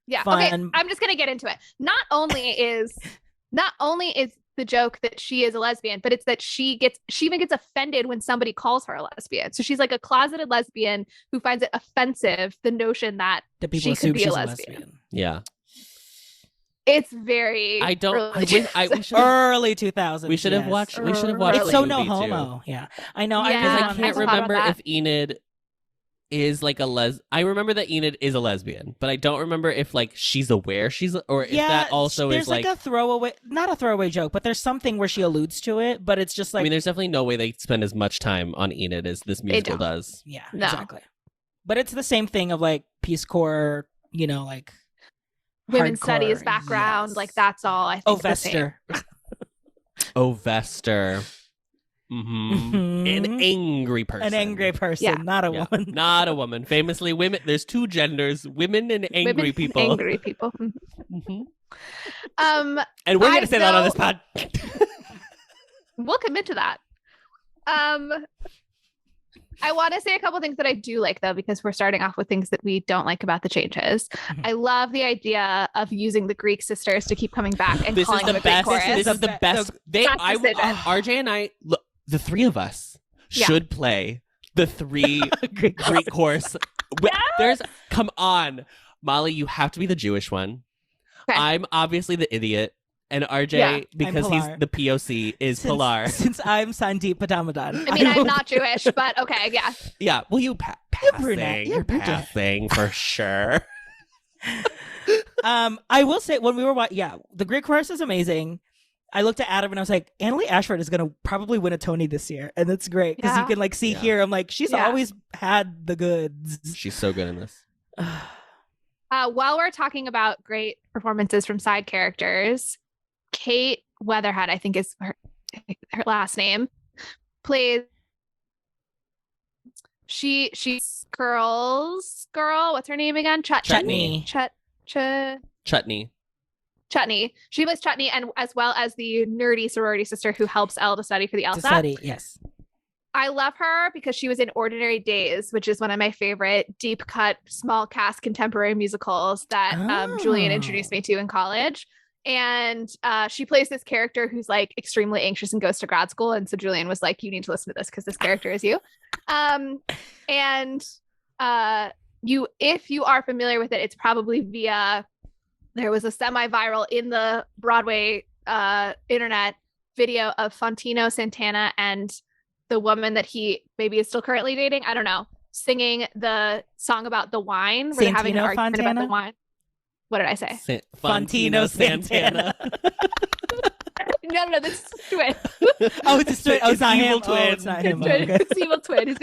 Yeah. Fun. Okay. I'm just gonna get into it. Not only is the joke that she is a lesbian, but it's that she even gets offended when somebody calls her a lesbian. So she's like a closeted lesbian who finds it offensive, the notion that she could be a lesbian. Yeah. It's very we should early 2000s. We should have watched. We should have watched. It's so no homo. Too. Yeah, I know. Yeah, I can't remember if Enid is like a I remember that Enid is a lesbian, but I don't remember if like she's aware if that also is like a throwaway, not a throwaway joke, but there's something where she alludes to it. But it's just like, I mean, there's definitely no way they spend as much time on Enid as this musical does. Yeah, exactly. But it's the same thing of like Peace Corps, like. Women's studies background, like that's all I think. Vester. Vester. Mm-hmm. An angry person. Not a woman. Not a woman. Famously, women. There's two genders: women and angry people. Angry people. Mm-hmm. And we're gonna say that on this pod. We'll commit to that. I want to say a couple things that I do like, though, because we're starting off with things that we don't like about the changes. I love the idea of using the Greek sisters to keep coming back and calling them a Greek chorus. This is the best. RJ and I, look, the three of us should play the three Greek chorus. Yes! Come on, Molly, you have to be the Jewish one. Okay. I'm obviously the idiot. And RJ, because he's the POC, is Pilar. Since I'm Sandeep Padamadan. I mean, I'm not Jewish, but okay, yeah. Yeah, well, you're passing for sure. I will say, when we were the Greek chorus is amazing. I looked at Adam and I was like, Annalie Ashford is going to probably win a Tony this year. And that's great because you can like see here. I'm like, she's always had the goods. She's so good in this. While we're talking about great performances from side characters, Kate Weatherhead, I think is her last name, plays. She's Girl's girl. What's her name again? Chutney. Chutney. She plays Chutney, and as well as the nerdy sorority sister who helps Elle to study for the LSAT. Yes. I love her because she was in Ordinary Days, which is one of my favorite deep cut, small cast contemporary musicals that Julian introduced me to in college. And she plays this character who's like extremely anxious and goes to grad school. And so Julian was like, you need to listen to this because this character is you. If you are familiar with it, it's probably via, there was a semi-viral in the Broadway internet video of Fontino Santana and the woman that he maybe is still currently dating, I don't know, singing the song about the wine. Where they're having an argument about the wine. What did I say? Fontino Santana. No, this is a twin. It's a twin. It's not him. It's not him. His evil twin.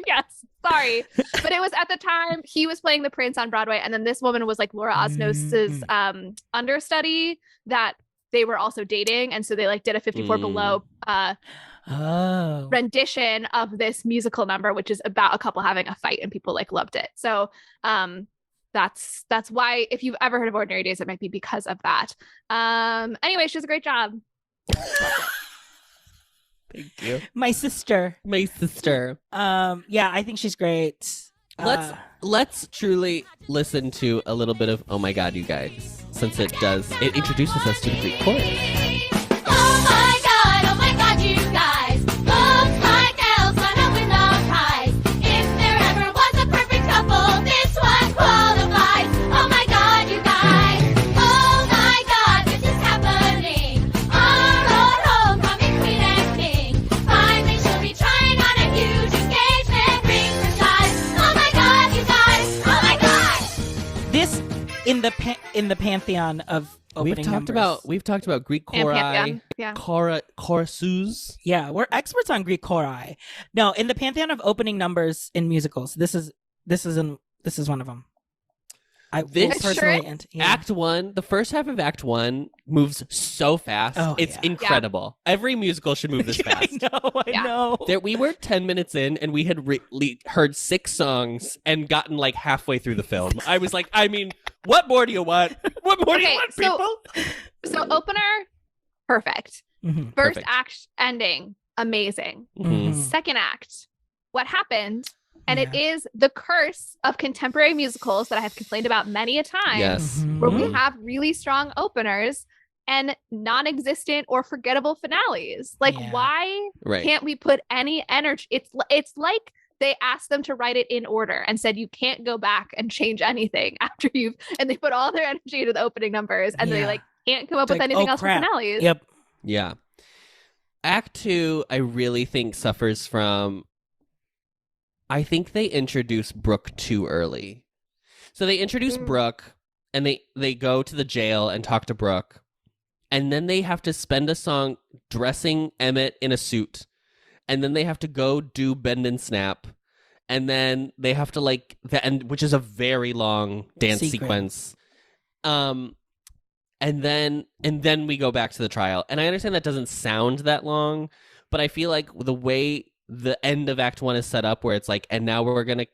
Yes, sorry. But it was at the time he was playing the prince on Broadway, and then this woman was like Laura Osnos's understudy that they were also dating, and so they like did a 54 Below rendition of this musical number, which is about a couple having a fight, and people like loved it. So that's why, if you've ever heard of Ordinary Days, it might be because of that. Anyway, she does a great job. Thank you. My sister. I think she's great. Let's truly listen to a little bit of Oh My God, You Guys, since it introduces us to the Greek chorus. Oh my God, you guys. Looks like elves line up with no ties. If there ever was a perfect couple, this one qualifies. Oh my God, you guys. Oh my God, this is happening. Our old homecoming queen and king. Finally, she'll be trying on a huge engagement ring for size. Oh my God, you guys. Oh my God. This in the pantheon of opening numbers. We've talked about Greek chori, choruses. Yeah, we're experts on Greek chori. No, in the pantheon of opening numbers in musicals, this is one of them. Act 1, the first half of Act 1 moves so fast. It's incredible. Yeah. Every musical should move this fast. I know. We were 10 minutes in and we had heard 6 songs and gotten like halfway through the film. I was like, what more do you want? What more do you want, people? So opener, perfect. Mm-hmm. First act, ending, amazing. Mm-hmm. Second act, what happened? And it is the curse of contemporary musicals that I have complained about many a time, yes. where we have really strong openers and non-existent or forgettable finales. Like, why can't we put any energy? It's like they asked them to write it in order and said, you can't go back and change anything after and they put all their energy into the opening numbers and they like can't come up with anything else for finales. Yep. Yeah. Act 2, I really think suffers from, I think they introduce Brooke too early. So they introduce Brooke and they go to the jail and talk to Brooke. And then they have to spend a song dressing Emmett in a suit. And then they have to go do Bend and Snap. And then they have to which is a very long dance sequence. And then we go back to the trial. And I understand that doesn't sound that long, but I feel like the way the end of Act 1 is set up, where it's like, and now we're gonna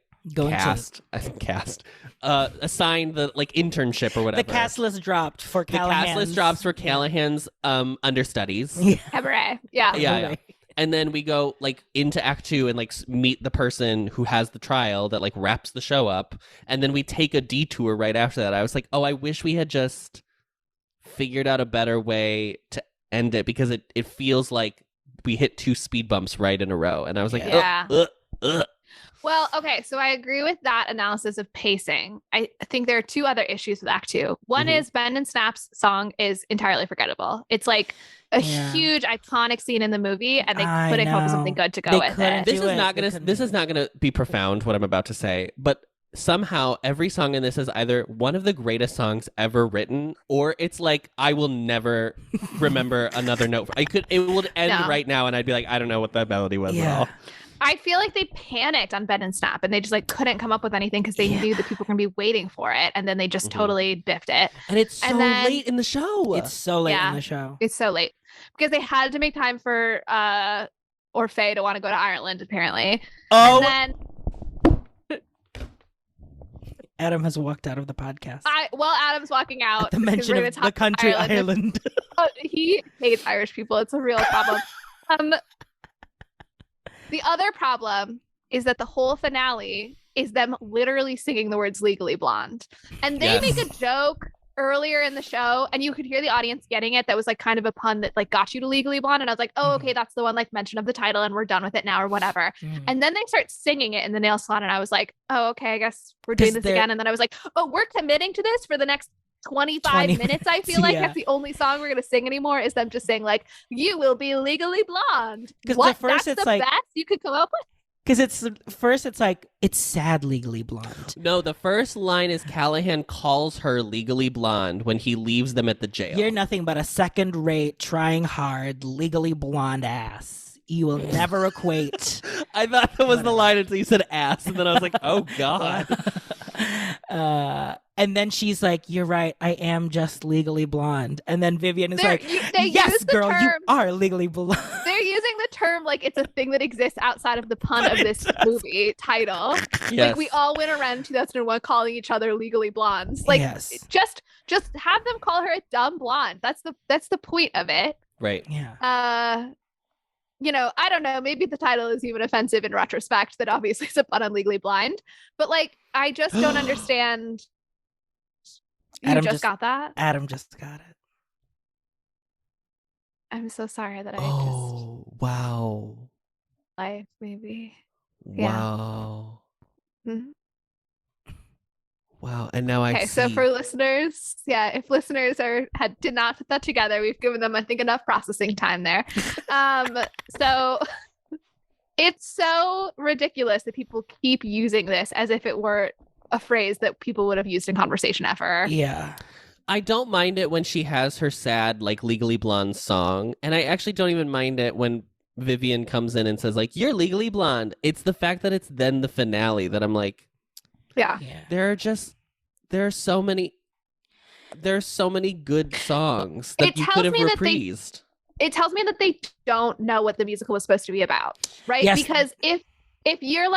assign the internship or whatever. The cast list dropped for Callahan's. The cast list drops for Callahan's understudies. Cabaret. Yeah. And then we go into Act 2 and meet the person who has the trial that wraps the show up. And then we take a detour right after that. I was like, oh, I wish we had just figured out a better way to end it, because it feels like we hit 2 speed bumps right in a row. And I was like, Well, okay, so I agree with that analysis of pacing. I think there are 2 other issues with Act 2. One is Bend and Snap's song is entirely forgettable. It's like a huge iconic scene in the movie, and they couldn't come up with something good to go with it. This is not gonna be profound, what I'm about to say, but somehow every song in this is either one of the greatest songs ever written, or it's like I will never remember another note. It would end right now, and I'd be like, I don't know what that melody was at all. I feel like they panicked on Bend and Snap, and they just couldn't come up with anything because they knew that people were going to be waiting for it, and then they just totally biffed it. And it's so late in the show. It's so late in the show. It's so late because they had to make time for Orfeh to want to go to Ireland, apparently. Oh. And then Adam has walked out of the podcast. Adam's walking out. At the mention of the country Ireland. He hates Irish people. It's a real problem. The other problem is that the whole finale is them literally singing the words Legally Blonde. And they make a joke earlier in the show, and you could hear the audience getting it. That was kind of a pun that got you to Legally Blonde. And I was like, oh, okay, that's the one mention of the title, and we're done with it now or whatever. And then they start singing it in the nail salon, and I was like, oh, okay, I guess we're doing this again. And then I was like, oh, we're committing to this for the next 25 minutes. I feel like that's the only song we're gonna sing anymore is them just saying you will be legally blonde. Because that's the best you could come up with? Because it's sad Legally Blonde. No, the first line is Callahan calls her legally blonde when he leaves them at the jail. You're nothing but a second-rate, trying hard, legally blonde ass. You will never equate. I thought that was the line until you said ass, and then I was like, oh God. And then she's like, you're right, I am just legally blonde. And then Vivian is yes, girl, you are legally blonde. They're using the term it's a thing that exists outside of the pun of this movie title. Yes. We all went around 2001 calling each other legally blondes. Just have them call her a dumb blonde. That's the point of it. Right. Yeah. I don't know. Maybe the title is even offensive in retrospect. That obviously is a pun on Legally Blind. But I just don't understand. You just got that? Adam just got it. I'm so sorry that wow. Life, maybe. Wow. Yeah. Mm-hmm. Wow. And now I see. So for listeners, if listeners did not put that together, we've given them, I think, enough processing time there. So it's so ridiculous that people keep using this as if it were a phrase that people would have used in conversation ever. Yeah. I don't mind it when she has her sad, Legally Blonde song. And I actually don't even mind it when Vivian comes in and says, you're legally blonde. It's the fact that it's then the finale that I'm like, yeah. There are so many good songs that you could have reprised. It tells me that they don't know what the musical was supposed to be about, right? Yes. Because if you're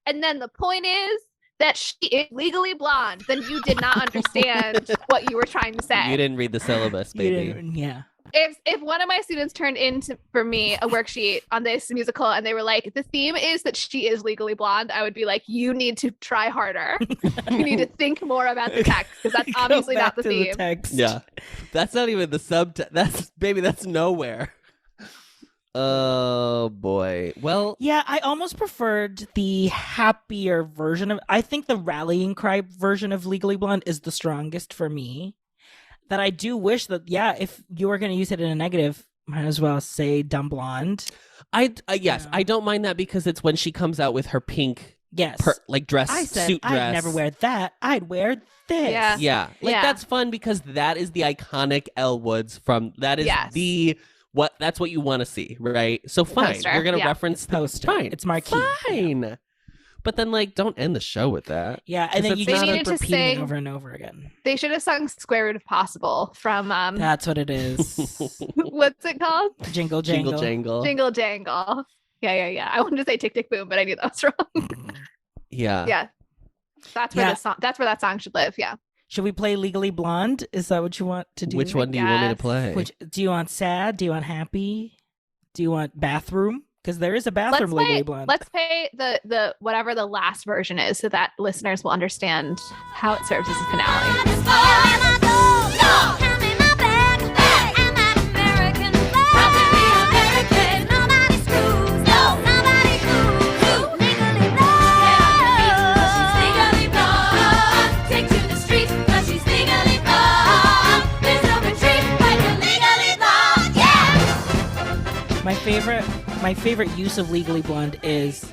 and then the point is that she is legally blonde, then you did not understand what you were trying to say. You didn't read the syllabus, baby. Yeah. if one of my students turned into for me a worksheet on this musical and they were like, the theme is that she is legally blonde, I would be like, you need to try harder. You need to think more about the text because that's obviously not the theme. Text. Yeah, that's not even the subtext. That's nowhere. Oh boy. Well, yeah, I almost preferred the happier version of. I think the rallying cry version of Legally Blonde is the strongest for me. That I do wish that, yeah, if you were going to use it in a negative, might as well say dumb blonde. Yes, I don't mind that because it's when she comes out with her pink, dress, I said, suit dress. I'd never wear that. I'd wear this. Yeah, that's fun because that is the iconic Elle Woods from. That is that's what you want to see, right? So fine, poster. We're gonna reference the poster. Fine, it's marquee. Fine, but then don't end the show with that. Yeah, and then you just keep repeating sing, over and over again. They should have sung "Square Root of Possible" from. That's what it is. What's it called? Jingle Jangle. Jingle Jangle. Jingle Jangle. Yeah. I wanted to say Tick Tick Boom, but I knew that was wrong. Yeah. That's where the song. That's where that song should live. Yeah. Should we play Legally Blonde? Is that what you want to do? Which one do you want me to play? Do you want sad? Do you want happy? Do you want bathroom? Because there is a bathroom Legally Blonde. Let's play the whatever the last version is so that listeners will understand how it serves as a finale. My favorite use of Legally Blonde is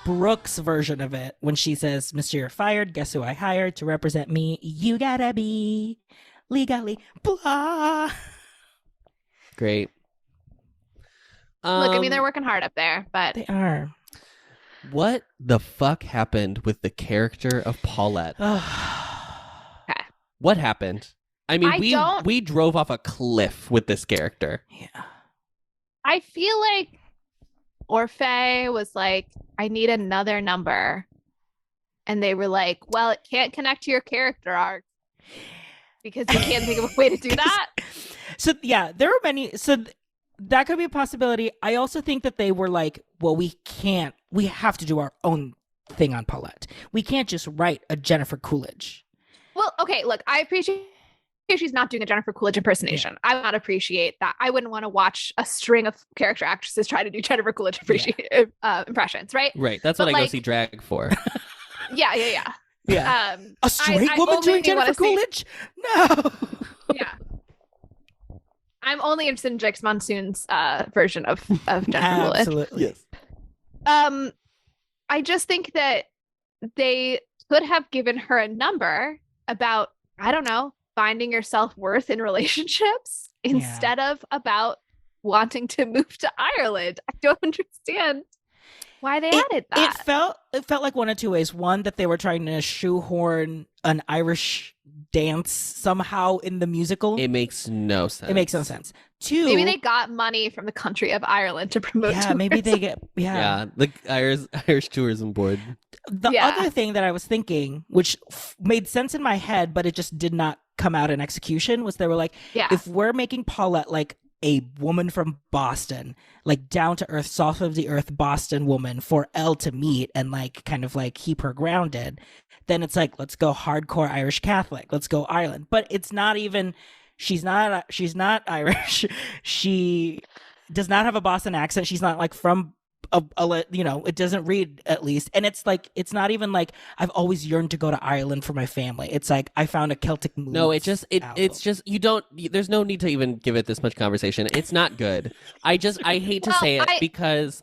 Brooke's version of it when she says, "Mr. You're fired. Guess who I hired to represent me? You gotta be legally blah." Great. Look, I mean, they're working hard up there, but they are. What the fuck happened with the character of Paulette? Okay. What happened? I mean, we drove off a cliff with this character. Yeah. I feel like Orfeh was like, I need another number. And they were like, well, it can't connect to your character arc because you can't think of a way to do that. So, yeah, there are many. So that could be a possibility. I also think that they were like, well, we have to do our own thing on Paulette. We can't just write a Jennifer Coolidge. Well, okay, look, I appreciate she's not doing a Jennifer Coolidge impersonation. I would not appreciate that. I wouldn't want to watch a string of character actresses try to do Jennifer Coolidge impressions, right? Right. That's what I go see drag for. Yeah. A straight woman doing Jennifer Coolidge? No. Yeah. I'm only interested in Jix Monsoon's version of Jennifer Coolidge. Absolutely. Yes. I just think that they could have given her a number about, I don't know, finding your self-worth in relationships instead of about wanting to move to Ireland. I don't understand why they added that. It felt like one of two ways. One, that they were trying to shoehorn an Irish dance somehow in the musical. It makes no sense. Two, maybe they got money from the country of Ireland to promote. Yeah, maybe they get. Yeah, the Irish tourism board. The other thing that I was thinking, which made sense in my head, but it just did not come out in execution, was they were like, if we're making Paulette like a woman from Boston, like down to earth, soft of the earth Boston woman for Elle to meet and like kind of like keep her grounded, then it's like, let's go hardcore Irish Catholic, let's go Ireland. But it's not even. She's not Irish. She does not have a Boston accent. She's not like from it doesn't read, at least. And it's like, it's not even like I've always yearned to go to Ireland for my family. It's like I found a Celtic mood. No, it's just you don't. There's no need to even give it this much conversation. It's not good. I hate to say it because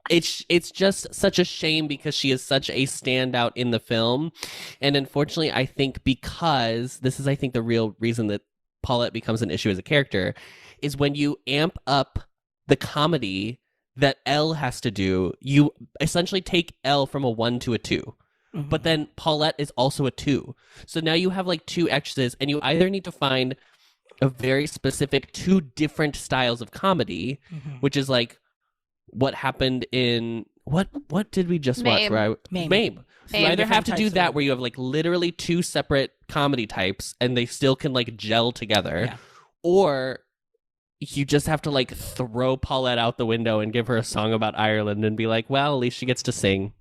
it's just such a shame because she is such a standout in the film, and unfortunately, I think because this is, I think, the real reason that Paulette becomes an issue as a character is when you amp up the comedy that Elle has to do, you essentially take Elle from a 1 to a 2. Mm-hmm. But then Paulette is also a 2. So now you have like 2 extras, and you either need to find a very specific 2 different styles of comedy, which is like what happened in what did we just watch? Mame. So you either have to do that where you have like literally 2 separate comedy types and they still can like gel together, or you just have to like throw Paulette out the window and give her a song about Ireland and be like, well, at least she gets to sing.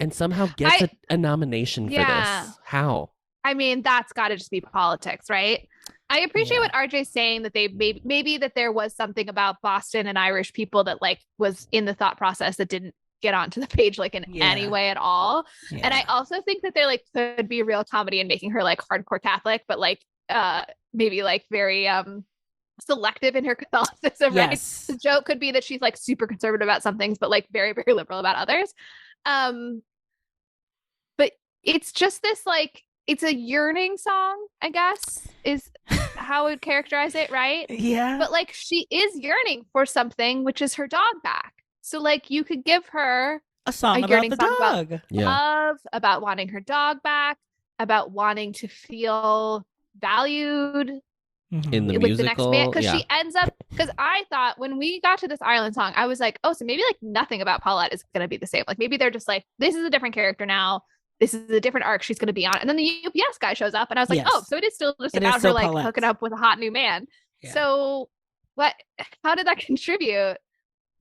And somehow gets a nomination for this. How? I mean, that's got to just be politics, right? I appreciate what RJ's saying, that they maybe that there was something about Boston and Irish people that like was in the thought process that didn't get onto the page like in any way at all. And I also think that there like could be real comedy in making her like hardcore Catholic, but like maybe like very selective in her Catholicism, right? The joke could be that she's like super conservative about some things, but like very, very liberal about others. But it's just this like, it's a yearning song, I guess, is how I would characterize it, right? Yeah. But like she is yearning for something, which is her dog back. So like you could give her a song about the dog. About love, about wanting her dog back, about wanting to feel valued in the musical. The next man, because she ends up, because I thought when we got to this Ireland song, I was like, oh, so maybe like nothing about Paulette is going to be the same. Like maybe they're just like, this is a different character now. This is a different arc she's going to be on. And then the UPS guy shows up and I was like, oh, so it is still just about her like Paulette hooking up with a hot new man. Yeah. So how did that contribute?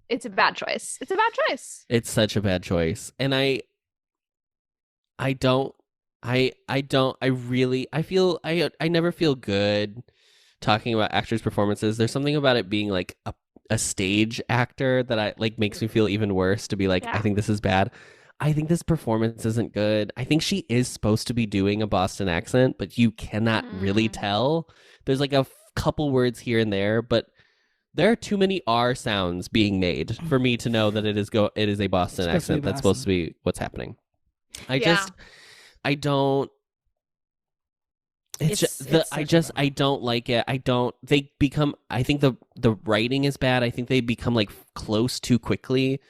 It's a bad choice. It's a bad choice. It's such a bad choice. And I never feel good talking about actors' performances. There's something about it being like a stage actor that I like makes me feel even worse to be like, I think this is bad. I think this performance isn't good. I think she is supposed to be doing a Boston accent, but you cannot really tell. There's like a couple words here and there, but there are too many R sounds being made for me to know that it is a Boston accent that's supposed to be what's happening. I don't like it. I think the writing is bad. I think they become like close too quickly.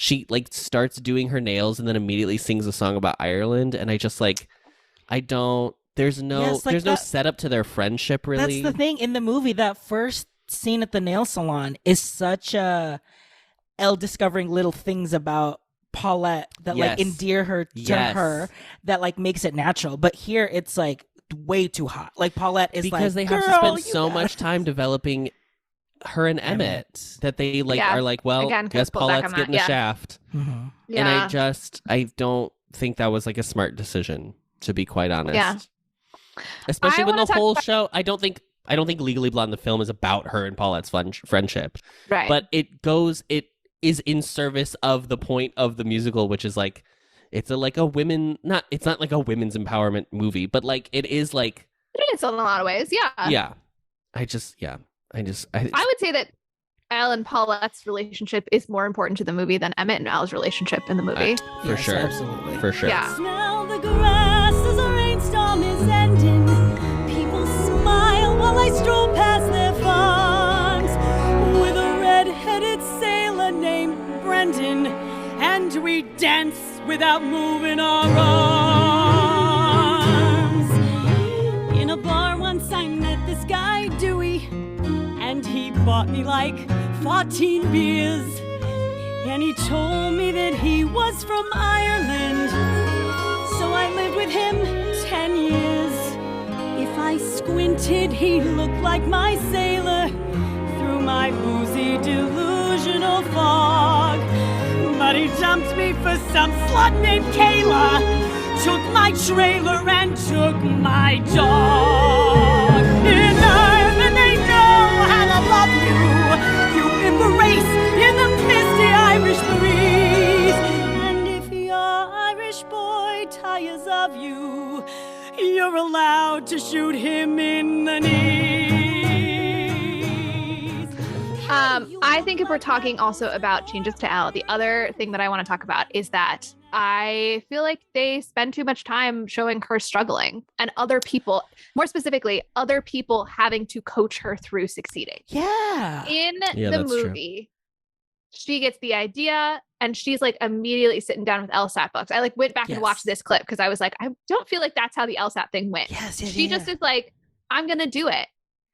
She like starts doing her nails and then immediately sings a song about Ireland, and I just like there's no setup to their friendship really. That's the thing in the movie. That first scene at the nail salon is such a Elle discovering little things about Paulette that like endear her to her, that like makes it natural. But here it's like way too hot. Like Paulette is because they have to spend so much time developing her and Emmett that they like are like, well, again, guess Paulette's getting the shaft. And I don't think that was like a smart decision, to be quite honest. Especially when the whole show, I don't think Legally Blonde the film is about her and Paulette's friendship, right? But it is in service of the point of the musical, which is like it's not like a women's empowerment movie, but like it is like it is in a lot of ways. I would say that Elle and Paulette's relationship is more important to the movie than Emmett and Al's relationship in the movie. For sure. Absolutely. For sure. Yeah. Smell the grass as a rainstorm is ending. People smile while I stroll past their farms with a red-headed sailor named Brendan, and we dance without moving our arms. In a bar once I met this guy Dewey, and he bought me like 14 beers, and he told me that he was from Ireland, so I lived with him 10 years. If I squinted, he looked like my sailor through my boozy delusional fog, but he dumped me for some slut named Kayla, took my trailer and took my dog. In Ireland they know how to love you. You embrace in the misty Irish breeze. And if your Irish boy tires of you, you're allowed to shoot him in the knees. I think if we're talking also about changes to Elle, the other thing that I want to talk about is that I feel like they spend too much time showing her struggling and other people, more specifically, other people having to coach her through succeeding. Yeah. In the movie, she gets the idea and she's like immediately sitting down with LSAT books. I like went back and watched this clip because I was like, I don't feel like that's how the LSAT thing went. She just is like, I'm going to do it.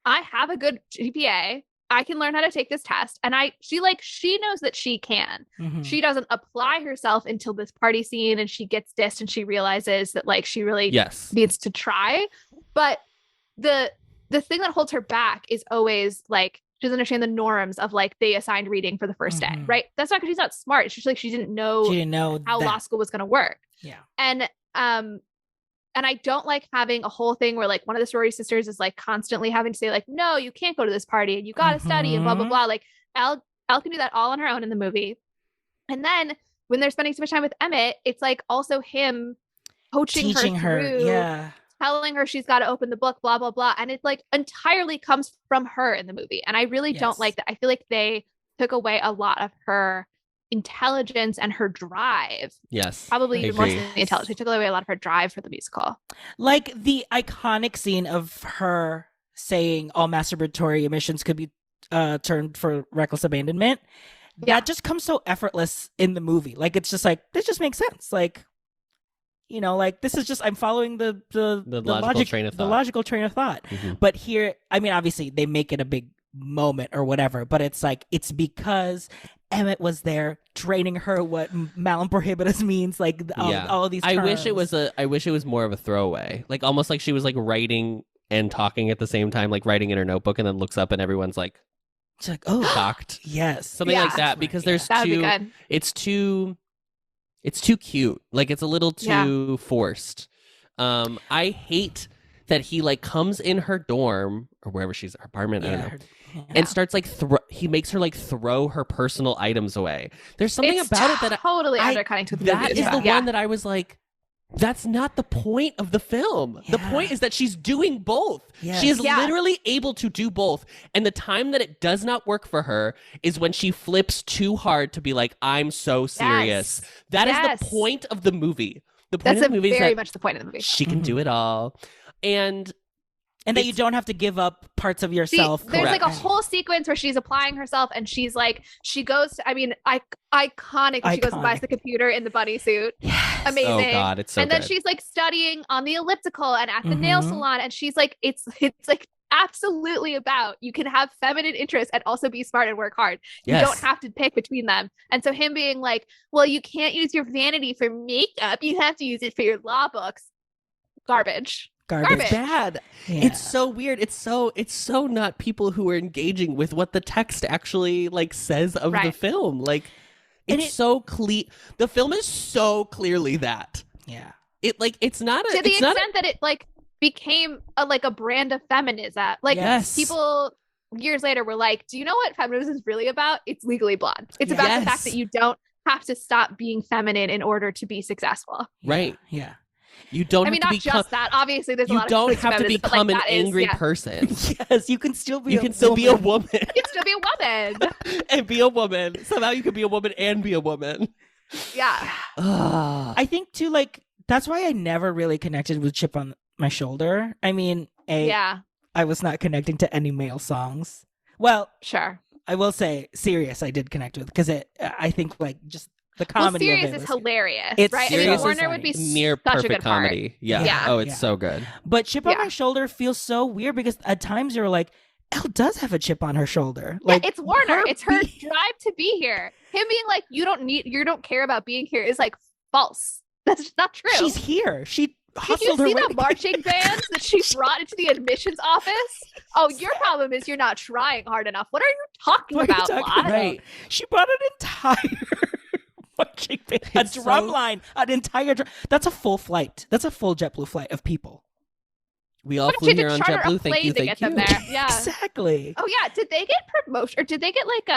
I have a good GPA. I can learn how to take this test. And she knows that she can. Mm-hmm. She doesn't apply herself until this party scene and she gets dissed and she realizes that like she really needs to try. But the thing that holds her back is always like She doesn't understand the norms of like they assigned reading for the first day, right? That's not because she's not smart. It's just like she didn't know how law school was going to work. Yeah. And I don't like having a whole thing where like one of the sorority sisters is like constantly having to say like, no, you can't go to this party and you got to study and blah, blah, blah. Like Elle can do that all on her own in the movie. And then when they're spending so much time with Emmett, it's like also him teaching her through, telling her she's got to open the book, blah, blah, blah. And it like entirely comes from her in the movie. And I really don't like that. I feel like they took away a lot of her intelligence and her drive. Yes. Probably even more than the intelligence. They took away a lot of her drive for the musical. Like the iconic scene of her saying all masturbatory emissions could be turned for reckless abandonment. That just comes so effortless in the movie. Like, it's just like, this just makes sense. Like, you know, like this is just, I'm following the logical train of thought. But here, I mean, obviously they make it a big moment or whatever, but it's like, it's because Emmett was there training her what malum prohibitus means, like all of these terms. I wish it was more of a throwaway, like almost like she was like writing and talking at the same time, like writing in her notebook, and then looks up and everyone's like, it's like, oh, shocked. Yes, something like that, because there's it's too cute, like it's a little too forced. I hate that he like comes in her dorm or wherever she's, her apartment, I don't know. And starts like he makes her like throw her personal items away. There's something about it that totally undercutting to the that movie. is the one that I was like, that's not the point of the film. The point is that she's doing both. She is literally able to do both. And the time that it does not work for her is when she flips too hard to be like, I'm so serious. That is the point of the movie. The point of the movie is very much the point of the movie. She can do it all. And that you don't have to give up parts of yourself. There's like a whole sequence where she's applying herself, and she's like, she goes to, I mean, iconic. She goes and buys the computer in the bunny suit. Yes. Amazing. Oh God, it's so good. And then she's like studying on the elliptical and at the nail salon, and she's like, it's like absolutely about, you can have feminine interests and also be smart and work hard. You don't have to pick between them. And so him being like, well, you can't use your vanity for makeup, you have to use it for your law books. Garbage. Bad. It's so weird. It's so not people who are engaging with what the text actually like says of the film. Like it's so clear. The film is so clearly that. Yeah. It like it's not to the extent that it like became a brand of feminism. Like people years later were like, do you know what feminism is really about? It's Legally Blonde. It's about the fact that you don't have to stop being feminine in order to be successful. Right. Yeah. You don't. I mean, not just that. Obviously, there's a lot of. You don't have to become an angry person. Yes, you can still be. You can still be a woman. You can still be a woman. And be a woman. Somehow you can be a woman and be a woman. Yeah. I think too. Like that's why I never really connected with Chip on My Shoulder. I mean, I was not connecting to any male songs. Well, sure. I will say, Serious I did connect with because I think like just. The comedy Serious of it is hilarious, it's right? Serious I mean, Warner would be near such perfect a good comedy. Part. Yeah. Oh, it's so good. But Chip on My Shoulder feels so weird because at times you're like, Elle does have a chip on her shoulder. Like, it's Warner. It's her drive to be here. Him being like, you don't care about being here is like false. That's just not true. She's here. She hustled her. Did you see see the marching band that she brought into the admissions office? Oh, your problem is you're not trying hard enough. What are you talking about? Right. She brought an entire marching band, a drum line, an entire that's a full flight. That's a full JetBlue flight of people. We all flew here on JetBlue. Thank you. Get them there. Yeah, exactly. Oh yeah, did they get promotion or did they get like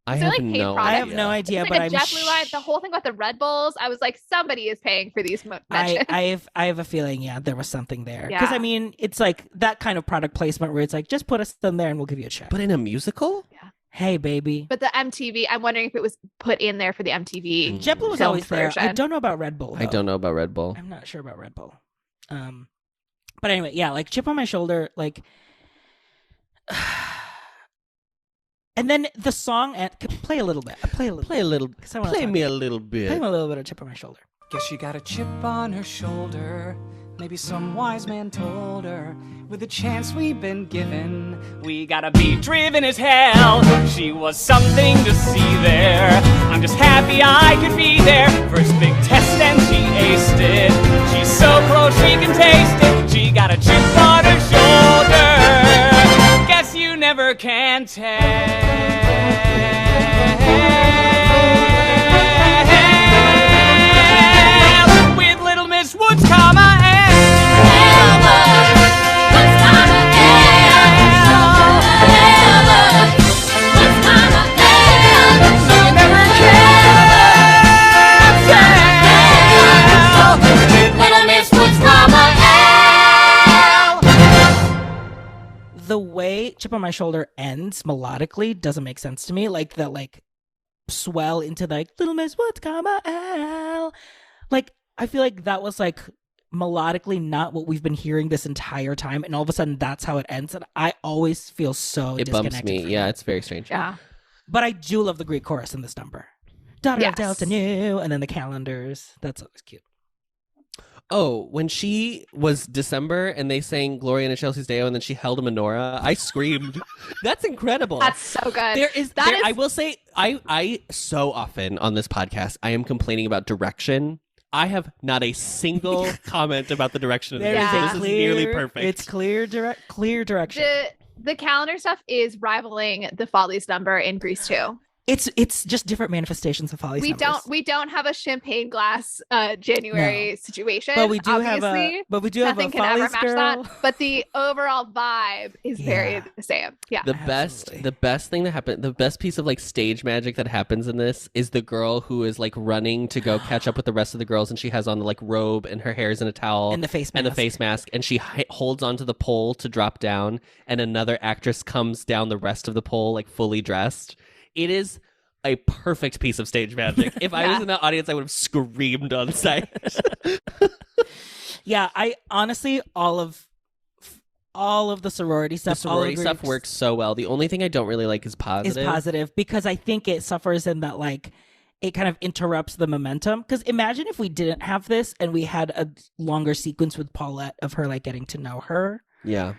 I have no idea. But like a JetBlue line. The whole thing about the Red Bulls, I was like, somebody is paying for these mentions. I have a feeling, there was something there. Because I mean, it's like that kind of product placement where it's like, just put us in there and we'll give you a check. But in a musical, hey, baby. But the MTV, I'm wondering if it was put in there for the MTV. JetBlue was always there. I don't know about Red Bull, though. I don't know about Red Bull. I'm not sure about Red Bull. But anyway, like Chip on My Shoulder, like... and then the song... play a little bit. Play me a little bit. Play me a little bit of Chip on My Shoulder. Guess she got a chip on her shoulder. Maybe some wise man told her, with the chance we've been given, we gotta be driven as hell. She was something to see there. I'm just happy I could be there. First big test and she aced it. She's so close she can taste it. She got a chip on her shoulder. Guess you never can and tell. With Little Miss Woods, comma, the way Chip on My Shoulder ends melodically doesn't make sense to me. Like the like swell into like Little Miss Woods, comma, L. Like I feel like that was like melodically not what we've been hearing this entire time, and all of a sudden that's how it ends. And I always feel so it disconnected. Bumps me. Yeah, it's very strange. Yeah. But I do love the Greek chorus in this number. Daughter of Yes. Delta Nu, and then the calendars. That's always cute. Oh, when she was December and they sang Gloria in Chelsea's Deo and then she held a menorah, I screamed. That's incredible. That's so good. I will say, I so often on this podcast, I am complaining about direction. I have not a single comment about the direction of the There is music. a This is clear, nearly perfect. It's clear direction. The calendar stuff is rivaling the Follies number in Grease 2. It's just different manifestations of Follies. We don't have a champagne glass January situation. But we do obviously. have a Nothing can ever Follies match girl. that. But the overall vibe is very the same. Yeah. The best thing that happened, the best piece of like stage magic that happens in this is the girl who is like running to go catch up with the rest of the girls, and she has on the like robe and her hair is in a towel And the face mask. and she holds onto the pole to drop down, and another actress comes down the rest of the pole like fully dressed. It is a perfect piece of stage magic. If I was in that audience, I would have screamed on site. Yeah, I honestly all of the sorority stuff. The sorority stuff works so well. The only thing I don't really like is positive. Is positive because I think it suffers in that like it kind of interrupts the momentum. Because imagine if we didn't have this and we had a longer sequence with Paulette of her like getting to know her. Yeah.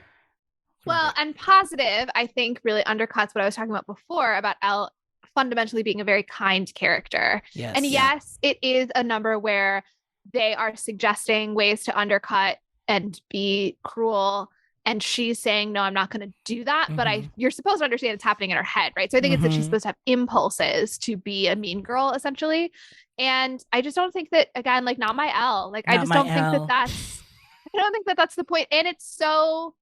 Well, and positive, I think, really undercuts what I was talking about before about Elle fundamentally being a very kind character. Yes. And yes, it is a number where they are suggesting ways to undercut and be cruel. And she's saying, no, I'm not going to do that. Mm-hmm. But you're supposed to understand it's happening in her head, right? So I think it's that she's supposed to have impulses to be a mean girl, essentially. And I just don't think that, again, like, not my Elle. Like, I just don't think that that's the point. And it's so...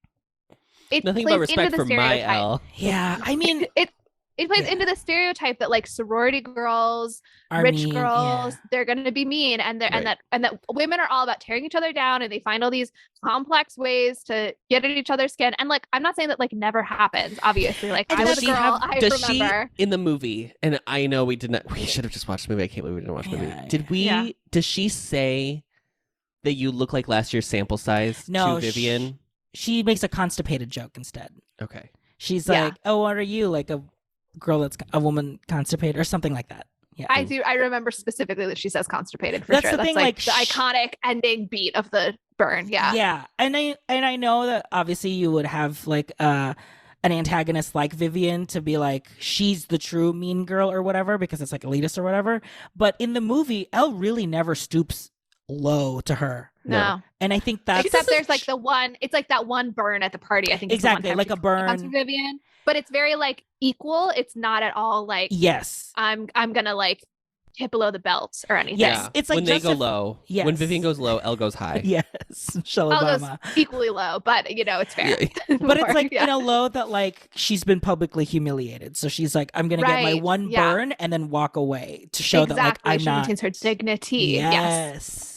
It Nothing plays but respect into the for my stereotype. Elle. Yeah, I mean... It plays into the stereotype that like sorority girls, Are rich mean, girls, yeah. they're going to be mean, and Right. that women are all about tearing each other down, and they find all these complex ways to get at each other's skin. And like, I'm not saying that like never happens. Obviously, like I was a girl. I remember in the movie, and I know we did not. We should have just watched the movie. I can't believe we didn't watch the movie. Yeah, Did we? Yeah. Does she say that you look like last year's sample size No, to Vivian? She makes a constipated joke instead. Okay. She's Yeah. like, "Oh, what are you? Like a girl that's a woman constipated or something like that." Yeah, I do. I remember specifically that she says constipated for That's sure. the thing, That's like like, the iconic ending beat of the burn. Yeah. Yeah, and I know that obviously you would have like an antagonist like Vivian to be like she's the true mean girl or whatever because it's like elitist or whatever. But in the movie, Elle really never stoops low to her. No. And I think that's Except there's like the one. It's like that one burn at the party. I think is the one exactly time like she a comes to burn. Vivian, but it's very like equal. It's not at all like Yes. I'm gonna like hit below the belt or anything. Yes. Yeah. It's like when they go justif- low. Yes. When Vivian goes low, Elle goes high. Yes, Michelle I'll go Obama. equally low, but you know it's fair. Yeah. But it's like Yeah. in a low that like she's been publicly humiliated, so she's like, I'm gonna get my Right, one yeah. burn and then walk away to show that like exactly. I'm She not. maintains her dignity. Yes. Yes.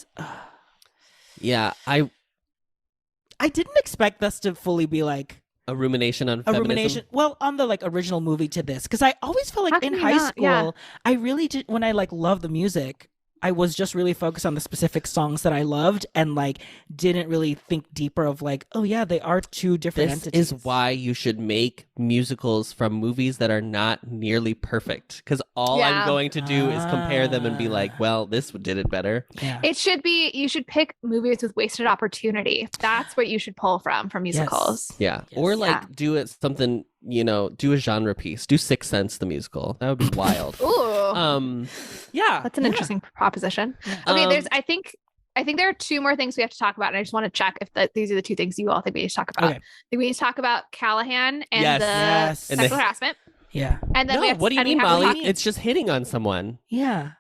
Yeah. I didn't expect this to fully be like A rumination on a feminism. rumination. Well, on the like original movie to this, because I always felt How like in can you high not? school, Yeah. I really did when I like loved the music. I was just really focused on the specific songs that I loved and like didn't really think deeper of like, oh yeah, they are two different This entities. is why you should make musicals from movies that are not nearly perfect. Because all I'm Yeah. going to do is compare them and be like, well, this did it better. Yeah. It should be. You should pick movies with wasted opportunity. That's what you should pull from musicals. Yeah. Yes. Or like Yeah. do it something, do a genre piece. Do Sixth Sense, the musical. That would be wild. Ooh, Yeah. that's an interesting proposition. Okay, Um, there's. I think I think there are two more things we have to talk about, and I just want to check if these are the two things you all think we need to talk about. Okay. I think we need to talk about Callahan and the sexual harassment. Yeah. And then what do you mean, Molly? It's just hitting on someone. Yeah.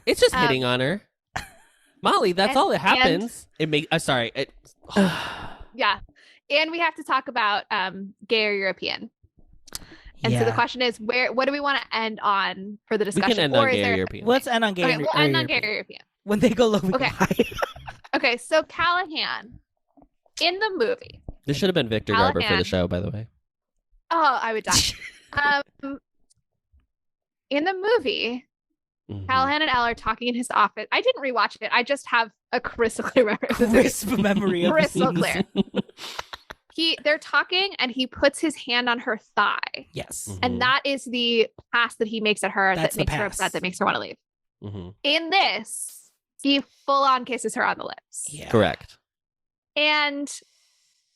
It's just hitting on her. Molly, that's all that happens. Yeah. And we have to talk about gay or European. And so the question is, what do we want to end on for the discussion? We can end on gay or European. Let's end on gay we'll end on gay or European. When they go low, we go high. Okay, so Callahan, in the movie. This should have been Victor Garber for the show, by the way. Oh, I would die. In the movie, Callahan and Elle are talking in his office. I didn't rewatch it. I just have a crystal clear memory. Crystal clear. They're talking and he puts his hand on her thigh. Yes. And that is the pass that he makes at her that makes her upset, that makes her want to leave. In this, he full on kisses her on the lips. Yeah. Correct. And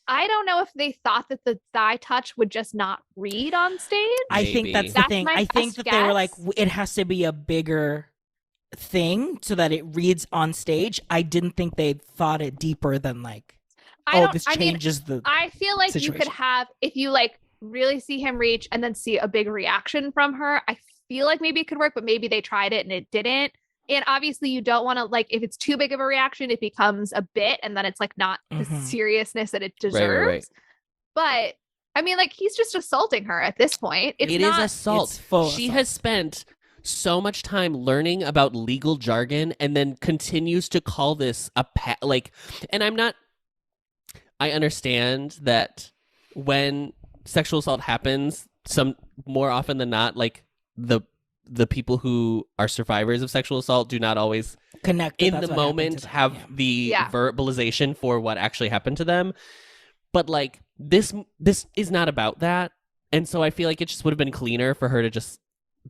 I don't know if they thought that the thigh touch would just not read on stage. I think that's the thing. I think that they were like, it has to be a bigger thing so that it reads on stage. I didn't think they thought it deeper than like, this changes the I feel like situation. You could have, if you like really see him reach and then see a big reaction from her, I feel like maybe it could work, but maybe they tried it and it didn't. And obviously you don't want to, like, if it's too big of a reaction, it becomes a bit and then it's like not the seriousness that it deserves. Right. But I mean, like, he's just assaulting her at this point. It is assault. She has spent so much time learning about legal jargon and then continues to call this and I understand that when sexual assault happens, more often than not, like the people who are survivors of sexual assault do not always connect in the moment have the verbalization for what actually happened to them. But like this is not about that. And so I feel like it just would have been cleaner for her to just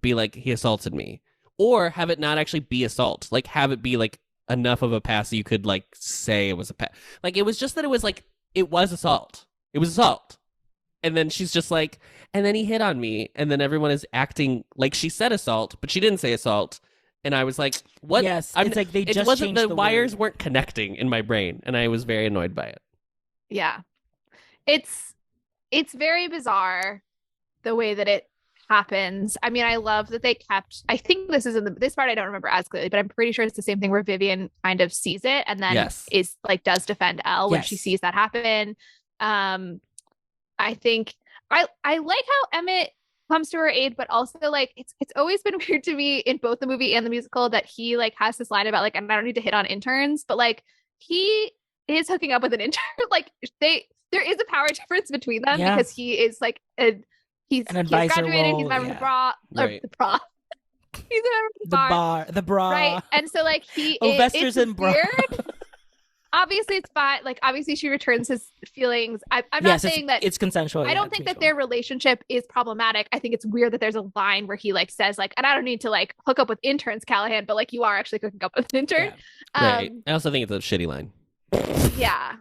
be like, he assaulted me, or have it not actually be assault. Like have it be like enough of a pass that you could like say it was a pass. Like it was just that it was like, it was assault. It was assault. And then she's just like, and then he hit on me. And then everyone is acting like she said assault, but she didn't say assault. And I was like, what? Yes, it's like they just wasn't, changed the wires weren't connecting in my brain. And I was very annoyed by it. Yeah. It's very bizarre the way that it happens. I mean, I love that they kept, I think this is this part I don't remember as clearly, but I'm pretty sure it's the same thing where Vivian kind of sees it and then is like, does defend Elle when she sees that happen. I think I like how Emmett comes to her aid, but also like it's always been weird to me in both the movie and the musical that he like has this line about like, I don't need to hit on interns, but like he is hooking up with an intern. Like there is a power difference between them because he is like he's graduated, he's a member of the bra, right. The bra. He's a member of the bra, right? And so like Vesper's in bra. Obviously it's fine. Like obviously she returns his feelings. I'm not saying that it's consensual. I don't think that their relationship is problematic. I think it's weird that there's a line where he like says like, and I don't need to like hook up with interns, Callahan, but like you are actually hooking up with an intern. Yeah. Right. I also think it's a shitty line. Yeah.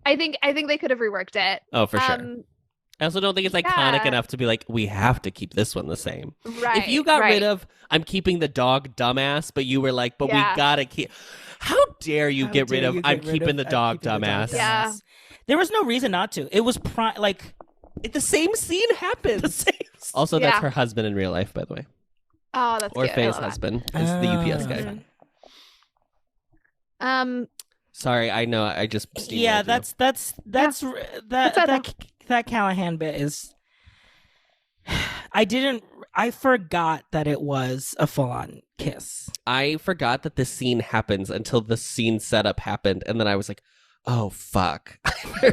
I think they could have reworked it. Oh, for sure. I also don't think it's iconic enough to be like, we have to keep this one the same. Right. If you got rid of, I'm keeping the dog dumbass, but you were like, but we gotta keep. How dare you get rid of, I'm keeping the dog dumbass? Yeah. There was no reason not to. It was the same scene happens. Also, that's her husband in real life, by the way. Oh, that's or cute. Faye's husband is the UPS guy. Sorry, I know. I just that Callahan bit is. I forgot that it was a full-on kiss. I forgot that this scene happens until the scene setup happened, and then I was like, "Oh fuck!"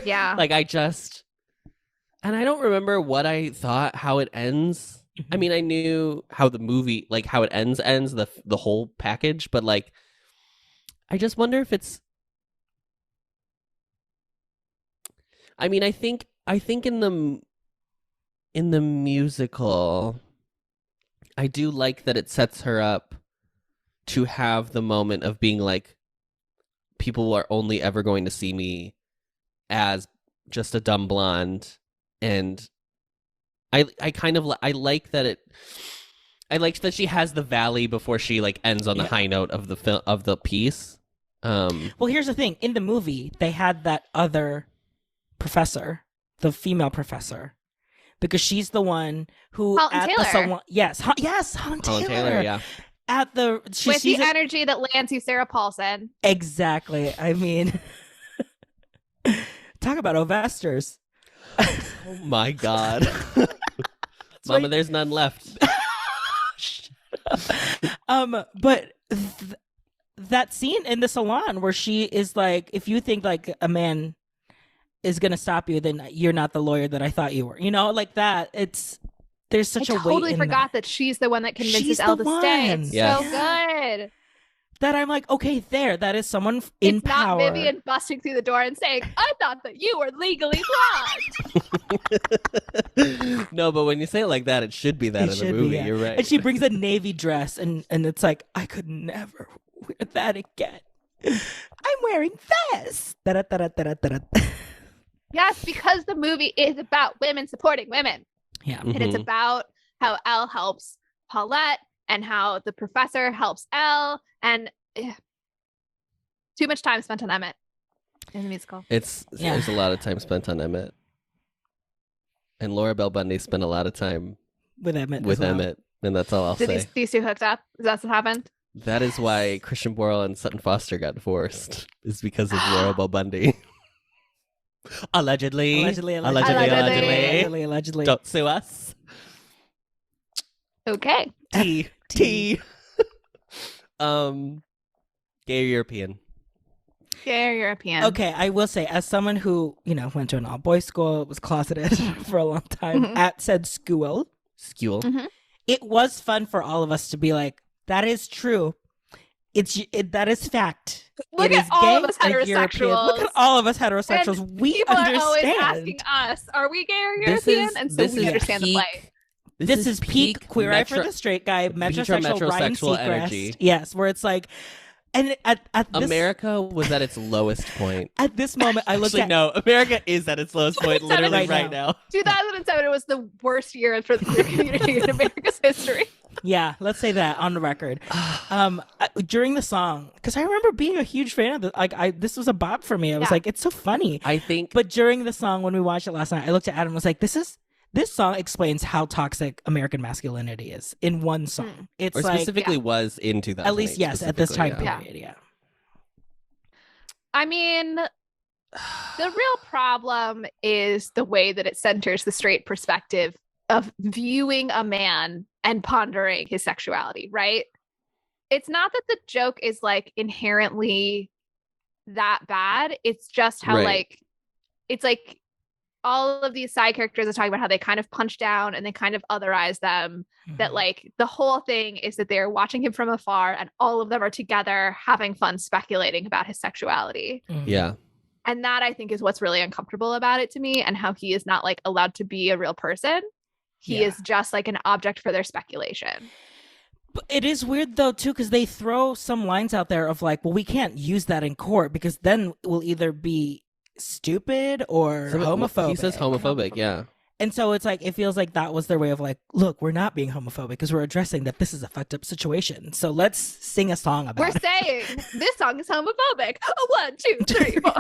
Yeah. Like and I don't remember what I thought. How it ends. I mean, I knew how the movie, like how it ends the whole package, but like, I just wonder if it's. I mean, I think in the musical, I do like that it sets her up to have the moment of being like, people are only ever going to see me as just a dumb blonde, and I like that I liked that she has the valley before she like ends on the high note of the piece. Well, here's the thing. In the movie, they had that other professor, the female professor, because she's the one who Holland at Taylor. the salon. Yes, Holland Taylor. Yeah. At the with the energy that lands you, Sarah Paulson. Exactly. I mean, talk about Ovesters. Oh my God. Mama, there's none left. But that scene in the salon where she is like, if you think like a man is gonna stop you, then you're not the lawyer that I thought you were. You know, like that. There's such a weight. I totally forgot that she's the one that convinces Elle to stay. It's so good. That I'm like, okay, that is someone in power. It's not Vivian busting through the door and saying, I thought that you were legally blonde. No, but when you say it like that, it should be that in the movie. You're right. And she brings a navy dress, and it's like, I could never wear that again. I'm wearing this. Yes, because the movie is about women supporting women. Yeah. And it's about how Elle helps Paulette and how the professor helps Elle, and too much time spent on Emmett in the musical. There's a lot of time spent on Emmett. And Laura Bell Bundy spent a lot of time with Emmett. And that's all I'll say. Did these two hooked up? Is that what happened? That is why Christian Borle and Sutton Foster got divorced. Is because of Laura Bell Bundy. Allegedly. Don't sue us. Okay. T. Gay or European? Gay or European. Okay, I will say, as someone who, went to an all-boys school, was closeted for a long time, at said school, it was fun for all of us to be like, that is true. That is fact. Look at all of us heterosexuals. Look at all of us heterosexuals. And we people understand. are always asking us, are we gay or European? And so we understand the play. This is peak Queer Eye for the Straight Guy, metrosexual Ryan Seacrest. Energy. Yes, where it's like, and at this, America was at its lowest point. At this moment, I looked at no, America is at its lowest point literally right now. 2007 was the worst year for the queer community in America's history. Yeah, let's say that on the record. During the song, because I remember being a huge fan of it. This was a bop for me. I was like, it's so funny. I think. But during the song, when we watched it last night, I looked at Adam and was like, this song explains how toxic American masculinity is in one song. It's or specifically was in 2008. At least, yes, at this time period, yeah. I mean, the real problem is the way that it centers the straight perspective of viewing a man and pondering his sexuality, right? It's not that the joke is like inherently that bad. It's just how it's like all of these side characters are talking about how they kind of punch down and they kind of otherize them. That like the whole thing is that they're watching him from afar and all of them are together having fun speculating about his sexuality. Yeah. And that I think is what's really uncomfortable about it to me, and how he is not like allowed to be a real person. He is just like an object for their speculation. But it is weird though too, because they throw some lines out there of like, well, we can't use that in court because then we'll either be stupid or homophobic. He says homophobic, yeah. And so it's like, it feels like that was their way of like, look, we're not being homophobic because we're addressing that this is a fucked up situation. So let's sing a song about it. We're saying this song is homophobic. 1, 2, 3, 4.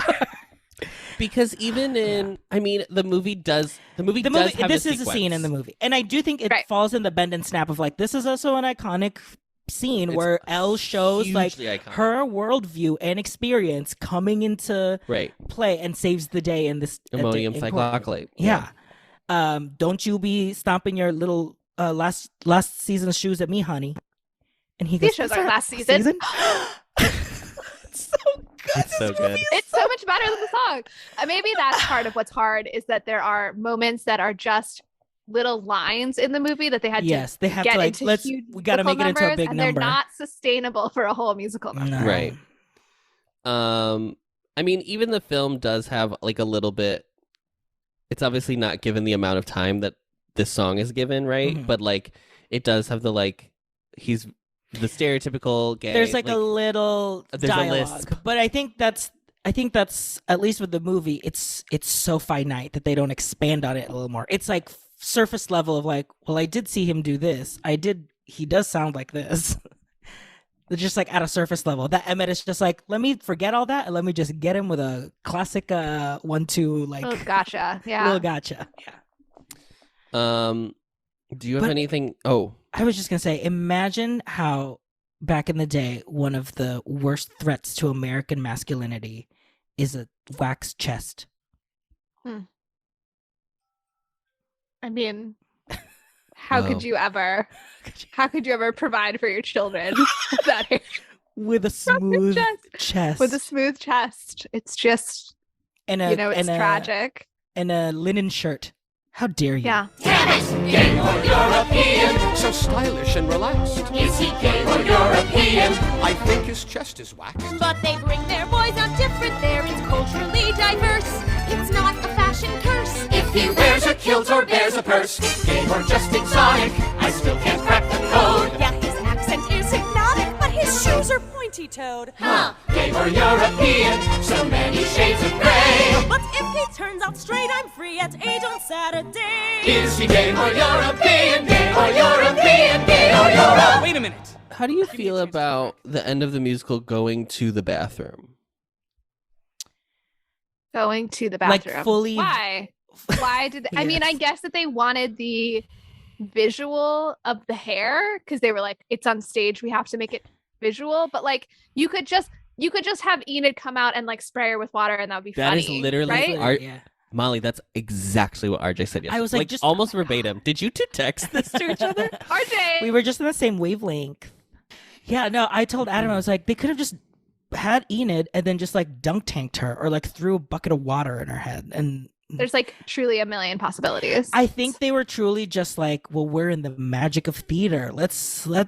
Because even in, I mean, the movie does have this a is a scene in the movie. And I do think it falls in the bend and snap of like, this is also an iconic scene where Elle shows like her worldview and experience coming into play and saves the day in this ammonium cyclochlorate. Yeah. Don't you be stomping your little last season's shoes at me, honey. And he goes, these shows are last season. It's so good. It's so good. It's so much better than the song. Maybe that's part of what's hard, is that there are moments that are just little lines in the movie that they had to they have get to like, into we got to make it into a big and number. They're not sustainable for a whole musical number. No. Right. I mean, even the film does have like a little bit, it's obviously not given the amount of time that this song is given, right? Mm-hmm. But like, it does have the like, he's the stereotypical gay. There's like a little dialogue, but I think that's at least with the movie, it's so finite that they don't expand on it a little more. It's like surface level of like, well, I did see him do this. He does sound like this. They're just like at a surface level. That Emmett is just like, let me forget all that and let me just get him with a classic 1-2 like Oh, gotcha. Yeah. little gotcha. Yeah. Do you have anything? Oh, I was just gonna say, imagine how back in the day, one of the worst threats to American masculinity is a wax chest. I mean, how could you ever provide for your children with that hair? With a smooth chest. With a smooth chest. It's just, and it's tragic. And a linen shirt. How dare you? Yeah. Damn it! Gay or European? So stylish and relaxed. Is he gay or European? I think his chest is waxed. But they bring their boys out different there. It's culturally diverse. It's not a fashion curse. If he wears a kilt or bears a purse, gay or just exotic, I still can't crack the code. Yeah, his accent is hypnotic, but his shoes are pointy-toed. Huh, gay or European, so many shades of gray. But if he turns out straight, I'm free at 8 on Saturday. Is he gay or European? Gay or European? Gay or European? Wait a minute. how do you feel about the end of the musical going to the bathroom? Going to the bathroom. Like fully. Why? Why did I mean, I guess that they wanted the visual of the hair because they were like, it's on stage, we have to make it visual. But like, you could just have Enid come out and like spray her with water, and that would be funny. That is literally right? Yeah. Molly, that's exactly what RJ said yesterday. I was like, just almost verbatim. Did you two text this to each other? RJ. We were just in the same wavelength. Yeah, no, I told Adam, I was like, they could have just had Enid and then just like dunk tanked her or like threw a bucket of water in her head. And There's like truly a million possibilities. I think they were truly just like, well, we're in the magic of theater. Let's go to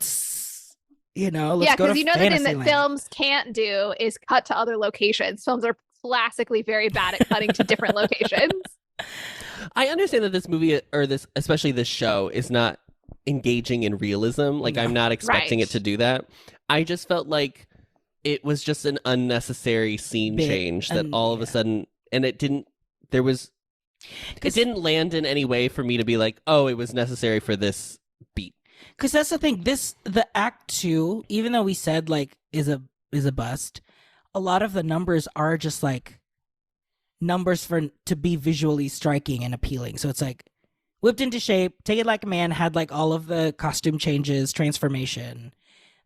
because you know the thing that Fantasyland. films can't do is cut to other locations. Films are classically very bad at cutting to different locations. I understand that this movie, or this, especially this show, is not engaging in realism. Like, I'm not expecting it to do that. I just felt like it was just an unnecessary scene change that all of a sudden, and it didn't land in any way for me to be like, oh, it was necessary for this beat. Because that's the thing. The act 2, even though we said like is a bust, a lot of the numbers are just like numbers to be visually striking and appealing. So it's like whipped into shape, take it like a man, had like all of the costume changes, transformation,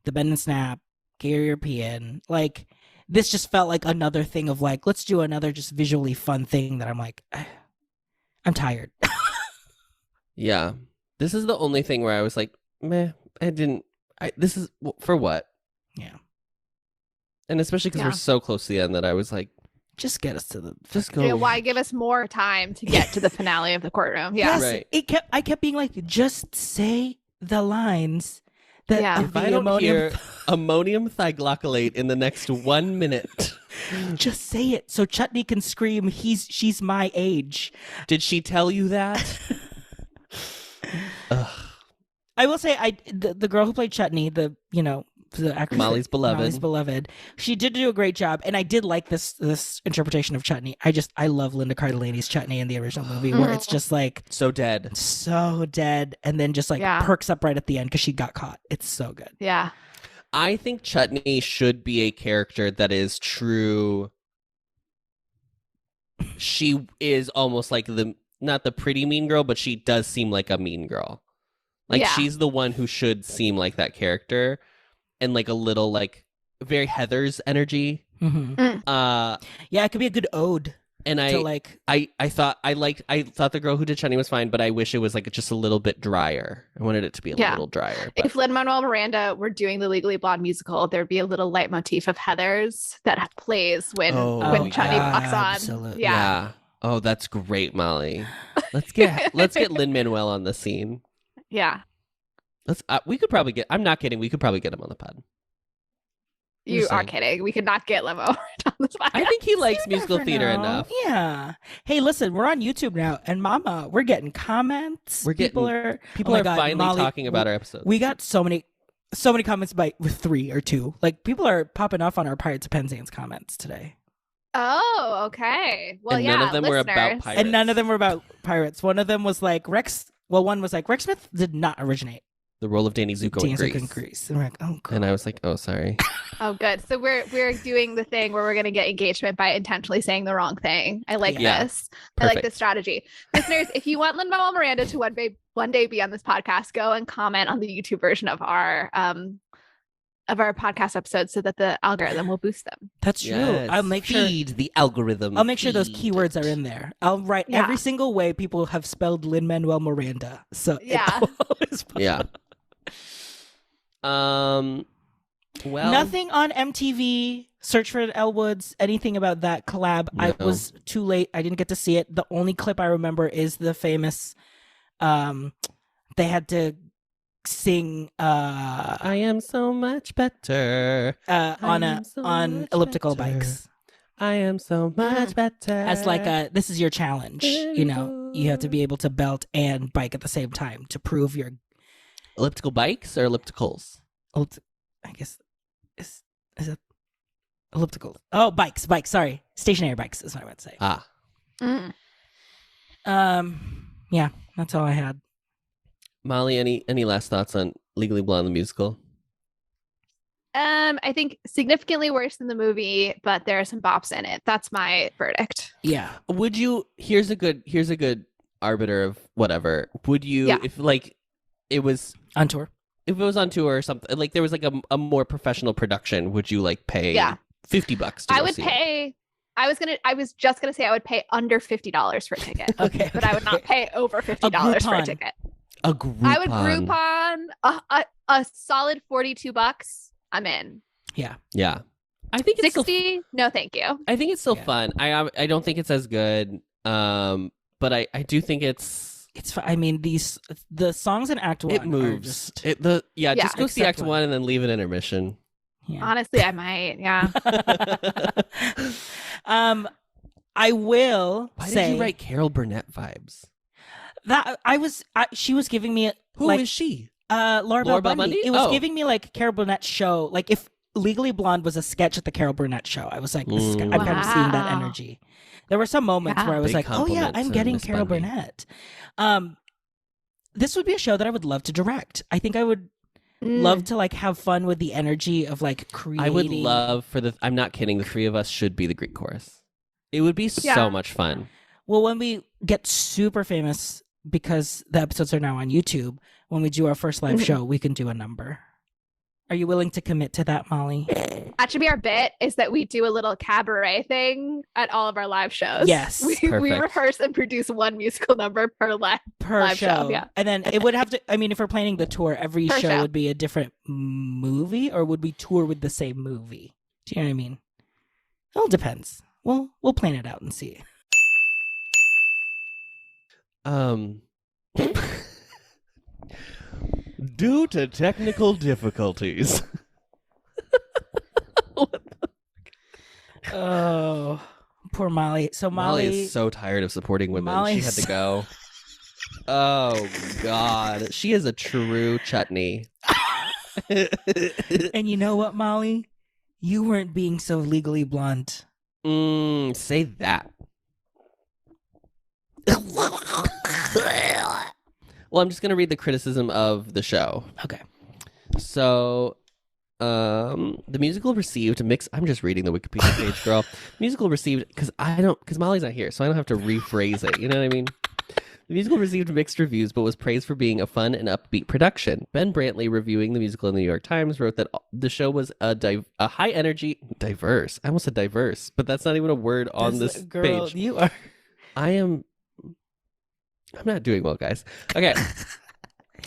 the bend and snap, gay European. Like this just felt like another thing of like, let's do another just visually fun thing that I'm like, I'm tired. Yeah. This is the only thing where I was like, meh, this is for what? Yeah. And especially because we're so close to the end that I was like, just get us to the just go. Yeah, why give us more time to get to the finale of the courtroom? Yeah. Yes, Right. I kept being like, just say the lines that If I don't hear ammonium thioglycolate in the next 1 minute. Just say it so Chutney can scream, she's my age. Did she tell you that? I will say the girl who played Chutney, the actress Molly's beloved, she did do a great job, and I did like this interpretation of Chutney. I love Linda Cardellini's Chutney in the original movie, where it's just like so dead, and then just like perks up right at the end because she got caught. It's so good. Yeah. I think Chutney should be a character that is true. She is almost like not the pretty mean girl, but she does seem like a mean girl. Like she's the one who should seem like that character. And like a little like very Heather's energy. Mm-hmm. Yeah, it could be a good ode. And I thought the girl who did Chutney was fine, but I wish it was like just a little bit drier. I wanted it to be a little drier. But... If Lin-Manuel Miranda were doing the Legally Blonde musical, there'd be a little leitmotif of Heather's that plays when Chutney walks on. Absolutely. Yeah. Oh, that's great, Molly. Let's get Lin-Manuel on the scene. Yeah. We could probably get. I'm not kidding. We could probably get him on the pod. You are kidding. We could not get Limo on this podcast. I think he likes musical theater enough. Yeah. Hey, listen, we're on YouTube now, and Mama, we're getting comments. People are finally Molly, talking about our episode. We got so many comments with 3 or 2. Like people are popping off on our Pirates of Penzance comments today. Oh, okay. Well, and none of them were about pirates. And none of them were about pirates. One of them was like Rex. Well, one was like Rex Smith did not originate the role of Danny Zuko in Grease. And we're like, oh, cool. And I was like, oh, sorry. Oh, good. So we're doing the thing where we're going to get engagement by intentionally saying the wrong thing. I like this. Perfect. I like this strategy. Listeners, if you want Lin-Manuel Miranda to one day be on this podcast, go and comment on the YouTube version of our podcast episodes so that the algorithm will boost them. That's true. Yes. I'll make sure the algorithm. I'll make sure those keywords are in there. I'll write every single way people have spelled Lin-Manuel Miranda. So yeah. Well, nothing on MTV, Search for Elwoods, anything about that collab. No. I was too late. I didn't get to see it. The only clip I remember is the famous they had to sing I am so much better on elliptical bikes. I am so much better. As like this is your challenge. You know, you have to be able to belt and bike at the same time to prove your elliptical bikes or ellipticals? I guess is it elliptical? Oh, bikes. Sorry, stationary bikes is what I would say. Yeah, that's all I had. Molly, any last thoughts on Legally Blonde the musical? I think significantly worse than the movie, but there are some bops in it. That's my verdict. Yeah. Would you? Here's a good arbiter of whatever. Would you, if like it was on tour? If it was on tour or something, like there was like a more professional production, would you like pay $50 to I would pay. I was just gonna say I would pay under $50 for a ticket. Okay. But I would not pay over $50 for a ticket. A Groupon. I would Groupon a solid $42. I'm in. Yeah. Yeah. I think it's 60. No, thank you. I think it's still fun. I don't think it's as good. But I do think it's. I mean, the songs in Act 1 it moves. Just go see Act 1 and then leave an intermission. Yeah. Honestly, I might. Yeah. I will Why say. did you write Carol Burnett vibes? That she was giving me Who is she? Laura Bell Bundy. It was giving me like Carol Burnett show. Like if Legally Blonde was a sketch at the Carol Burnett show, I was like, I'm kind of seeing that energy. There were some moments where I was like, oh yeah, I'm getting Carol Burnett. This would be a show that I would love to direct. I think I would love to like have fun with the energy of like creating. I would love I'm not kidding, the three of us should be the Greek chorus. It would be so much fun. Well, when we get super famous, because the episodes are now on YouTube, when we do our first live show, we can do a number. Are you willing to commit to that, Molly? That should be our bit, is that we do a little cabaret thing at all of our live shows. Yes. We rehearse and produce one musical number per live show. Yeah. And then it would have to, I mean, if we're planning the tour, every show would be a different movie, or would we tour with the same movie? Do you know what I mean? It all depends. We'll plan it out and see. Due to technical difficulties. Oh, poor Molly. So Molly is so tired of supporting women. She had to go. Oh God, she is a true chutney. And you know what, Molly? You weren't being so legally blunt. Say that. Well, I'm just going to read the criticism of the show. Okay. So, the musical received mixed. I'm just reading the Wikipedia page, girl. Musical received because Molly's not here, so I don't have to rephrase it. You know what I mean? The musical received mixed reviews, but was praised for being a fun and upbeat production. Ben Brantley, reviewing the musical in the New York Times, wrote that the show was a high energy, diverse. I almost said diverse, but that's not even a word on this girl, page. You are. I'm not doing well, guys. Okay.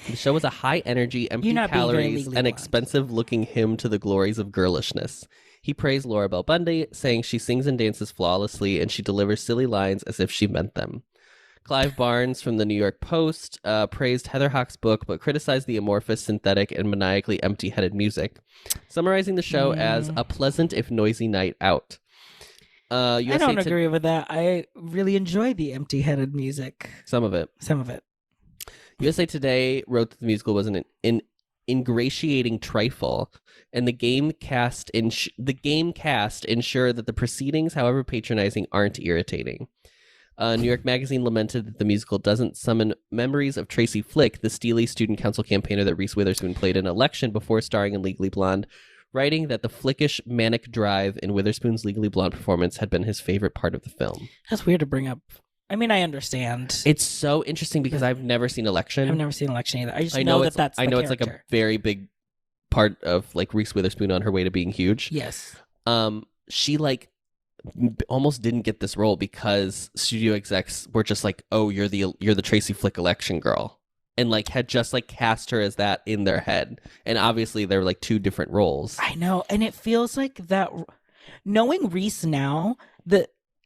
The show was a high-energy, empty calories, and expensive-looking hymn to the glories of girlishness. He praised Laura Bell Bundy, saying she sings and dances flawlessly, and she delivers silly lines as if she meant them. Clive Barnes from the New York Post praised Heather Hawks' book, but criticized the amorphous, synthetic, and maniacally empty-headed music, summarizing the show as a pleasant if noisy night out. I don't agree with that. I really enjoy the empty-headed music. Some of it. USA Today wrote that the musical was an ingratiating trifle, and the game cast ensure that the proceedings, however patronizing, aren't irritating. New York Magazine lamented that the musical doesn't summon memories of Tracy Flick, the steely student council campaigner that Reese Witherspoon played in Election before starring in Legally Blonde, writing that the flickish, manic drive in Witherspoon's Legally Blonde performance had been his favorite part of the film. That's weird to bring up. I mean, I understand. It's so interesting because I've never seen Election. I've never seen Election either. I just know that that's the I know character. it's like a very big part of like Reese Witherspoon on her way to being huge. Yes. She like almost didn't get this role because studio execs were just like, "Oh, you're the Tracy Flick Election girl," and like had just like cast her as that in their head. And obviously, they're like two different roles. I know, and it feels like that. Knowing Reese now,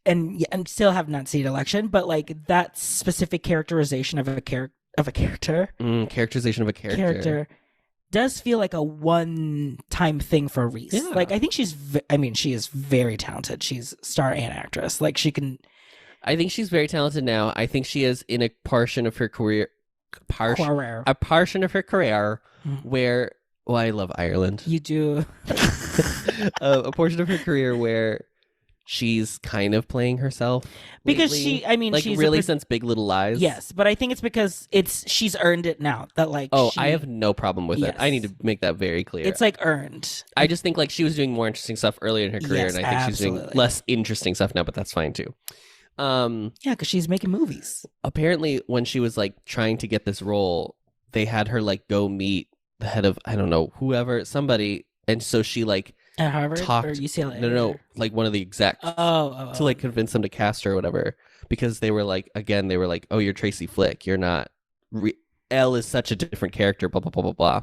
and still have not seen Election, but like that specific characterization of a character, characterization of a character does feel like a one-time thing for Reese. Yeah. Like I think she is very talented. She's star and actress. Like she can. I think she's very talented now. I think she is in a portion of her career, a portion of her career where. Well, I love Ireland. You do. A portion of her career where she's kind of playing herself because lately. she's really since Big Little Lies. Yes, but I think it's because she's earned it now. That like I have no problem with it. I need to make that very clear. It's like earned. I just think like she was doing more interesting stuff earlier in her career, and I think she's doing less interesting stuff now. But that's fine too. Yeah, because she's making movies. Apparently, when she was like trying to get this role, they had her like go meet the head of somebody, and so she like. At Harvard or UCLA? No, like one of the execs. To like convince them to cast her or whatever, because they were like, oh, you're Tracy Flick. You're not. Elle is such a different character. Blah blah blah blah blah.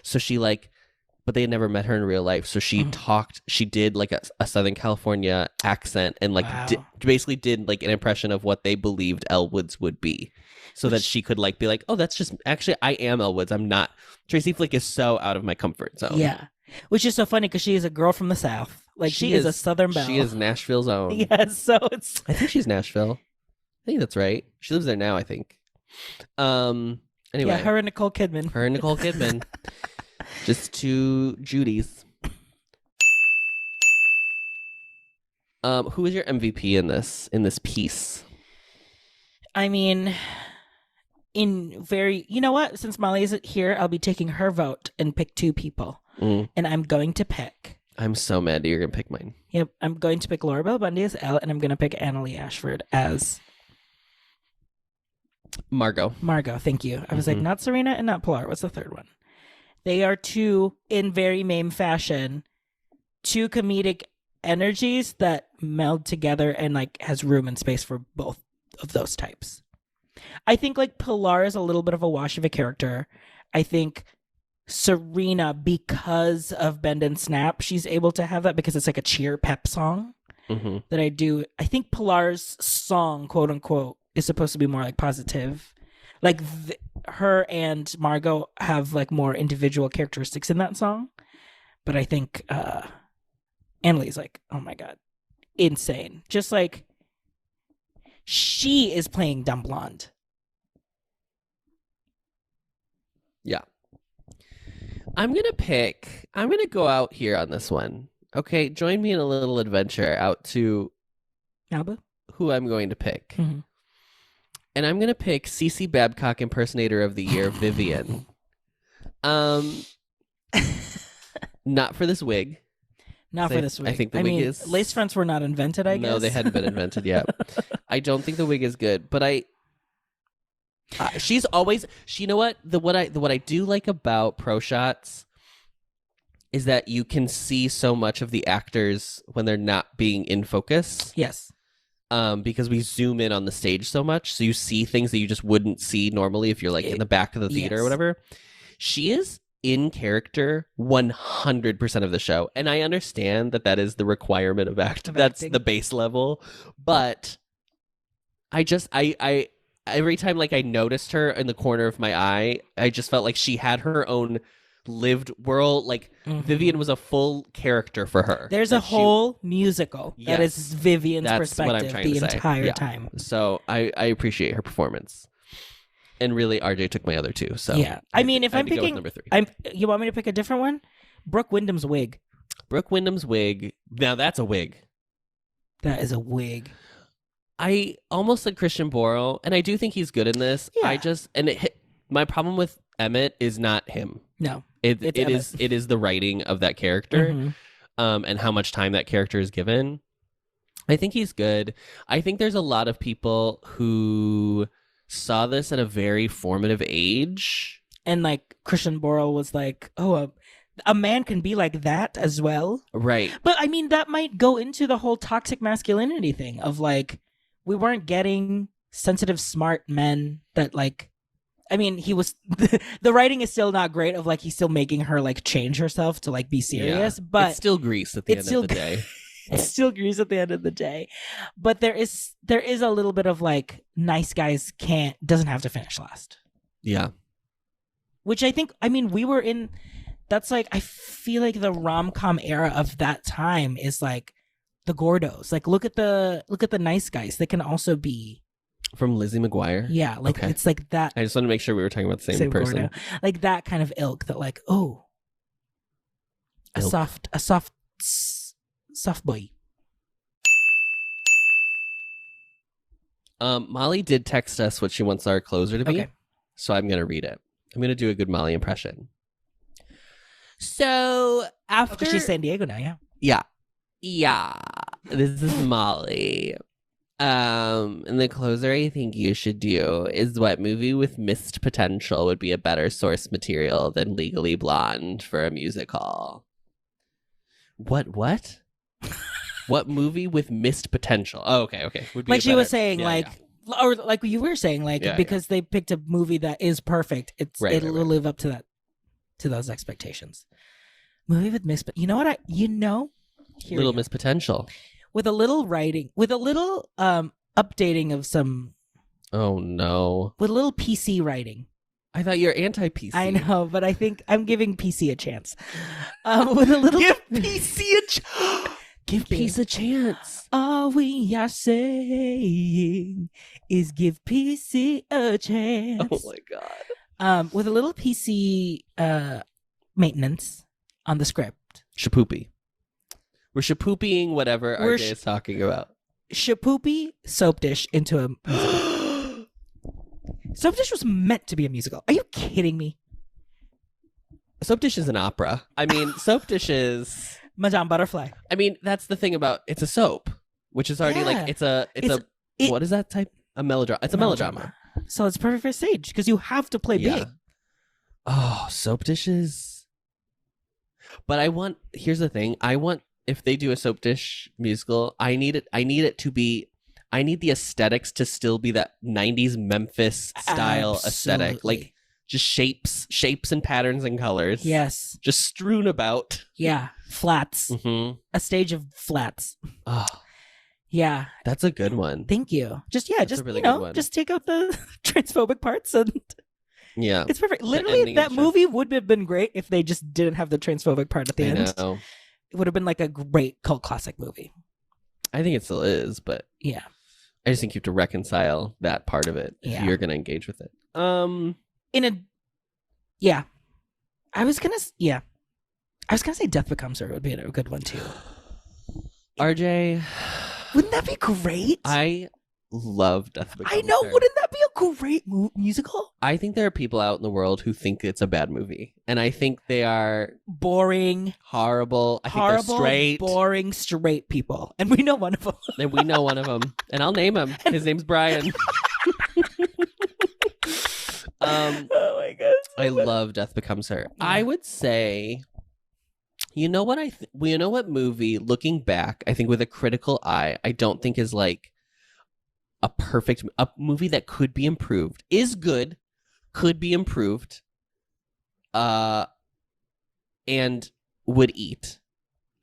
So she like, but they had never met her in real life. So she talked. She did like a Southern California accent and like basically did like an impression of what they believed Elle Woods would be, so that she could like be like, oh, that's just actually I am Elle Woods. I'm not. Tracy Flick is so out of my comfort zone. Yeah. Which is so funny because she is a girl from the South. Like she is a Southern belle. She is Nashville's own. Yes, so it's. I think she's Nashville. I think that's right. She lives there now, I think. Anyway. Yeah, her and Nicole Kidman. Just two Judys. Who is your MVP in this piece? I mean, you know what? Since Molly isn't here, I'll be taking her vote and pick two people. And I'm going to pick. I'm so mad that you're going to pick mine. Yep. I'm going to pick Laura Bell Bundy as Elle, and I'm going to pick Annalee Ashford as Margot. Thank you. I was like, not Serena and not Pilar. What's the third one? They are two, in very meme fashion, two comedic energies that meld together and like has room and space for both of those types. I think like Pilar is a little bit of a wash of a character. I think Serena, because of Bend and Snap, she's able to have that because it's like a cheer pep song that I do. I think Pilar's song, quote unquote, is supposed to be more like positive. Like her and Margot have like more individual characteristics in that song. But I think Annalee's like, oh my God, insane. Just like she is playing dumb blonde. Yeah. I'm going to go out here on this one. Okay, join me in a little adventure out to Malibu, who I'm going to pick. And I'm going to pick Cece Babcock Impersonator of the Year, Vivian. Not for this wig. Not for this wig. I think the wig is... lace fronts were not invented, I guess. No, they hadn't been invented yet. I don't think the wig is good, but she's always... You know what? What I do like about Pro Shots is that you can see so much of the actors when they're not being in focus. Yes. Because we zoom in on the stage so much, so you see things that you just wouldn't see normally if you're like in the back of the theater or whatever. She is in character 100% of the show, and I understand that is the requirement of acting. That's the base level, but I every time like I noticed her in the corner of my eye, I just felt like she had her own lived world. Like Vivian was a full character for her. There's a whole musical that is Vivian's perspective the entire time. So I appreciate her performance. And really, RJ took my other two. So yeah, I mean, if I'm picking number 3, you want me to pick a different one? Brooke Wyndham's wig. Brooke Wyndham's wig. Now that's a wig. That is a wig. I almost said Christian Borle, and I do think he's good in this. Yeah. My problem with Emmett is not him. No, it is the writing of that character, and how much time that character is given. I think he's good. I think there's a lot of people who saw this at a very formative age, and like Christian Borle was like, oh, a man can be like that as well, right? But I mean, that might go into the whole toxic masculinity thing of like, we weren't getting sensitive, smart men that like. I mean, he was the writing is still not great of like he's still making her like change herself to like be serious, but it's still Grease at the end of the day. It's still Grease at the end of the day. But there is a little bit of like nice guys doesn't have to finish last. Yeah. Which I mean, we were in that's like I feel like the rom-com era of that time is like the Gordos. Like look at the nice guys. They can also be from Lizzie McGuire. Yeah, like it's like that. I just want to make sure we were talking about the same person. Gordo. Like that kind of ilk that like, oh, a soft boy. Molly did text us what she wants our closer to be. Okay. So I'm going to read it. I'm going to do a good Molly impression. So after she's San Diego now, Yeah. This is Molly. And the closer I think you should do is what movie with missed potential would be a better source material than Legally Blonde for a musical? What? What movie with missed potential? Oh, okay. Would be like she was saying, or like you were saying, like because they picked a movie that is perfect, it'll live up to those expectations. Movie with missed, you know what? Little missed potential. With a little writing, with a little updating of some. Oh no! With a little PC writing. I thought you're anti-PC. I know, but I think I'm giving PC a chance. With a little give PC a chance. Give peace a chance. All we are saying is give PC a chance. Oh my god! With a little PC maintenance on the script. Shapoopy. We're shapoopying whatever RJ is talking about. Shapoopy Soap Dish into a musical. Soap Dish was meant to be a musical. Are you kidding me? Soap Dish is an opera. I mean, Soap Dish is Madame Butterfly. I mean, that's the thing about it's a soap, which is already like it's a what is that type? A melodrama. It's a melodrama. So it's perfect for stage because you have to play big. Oh, Soap Dishes. But here's the thing. If they do a Soap Dish musical, I need the aesthetics to still be that 90s Memphis style aesthetic. Like just shapes and patterns and colors. Yes. Just strewn about. Yeah. Flats. Mm-hmm. A stage of flats. Oh. Yeah. That's a good one. Thank you. Just really good one. Just take out the transphobic parts and yeah. It's perfect. Literally that movie would have been great if they just didn't have the transphobic part at the end. Know. It would have been like a great cult classic movie. I think it still is, but yeah, I just think you have to reconcile that part of it if you're going to engage with it. I was gonna say Death Becomes Her would be a good one too. RJ, wouldn't that be great? I love Death Becomes Her. I know, wouldn't that be a great musical? I think there are people out in the world who think it's a bad movie, and I think they are boring, horrible. I think they're straight, boring, straight people, and we know one of them. And I'll name him. His name's Brian. Oh my god! I love Death Becomes Her. Yeah. I would say, you know what movie? Looking back, I think with a critical eye, I don't think is like a movie that could be improved. Is good, could be improved, and would eat,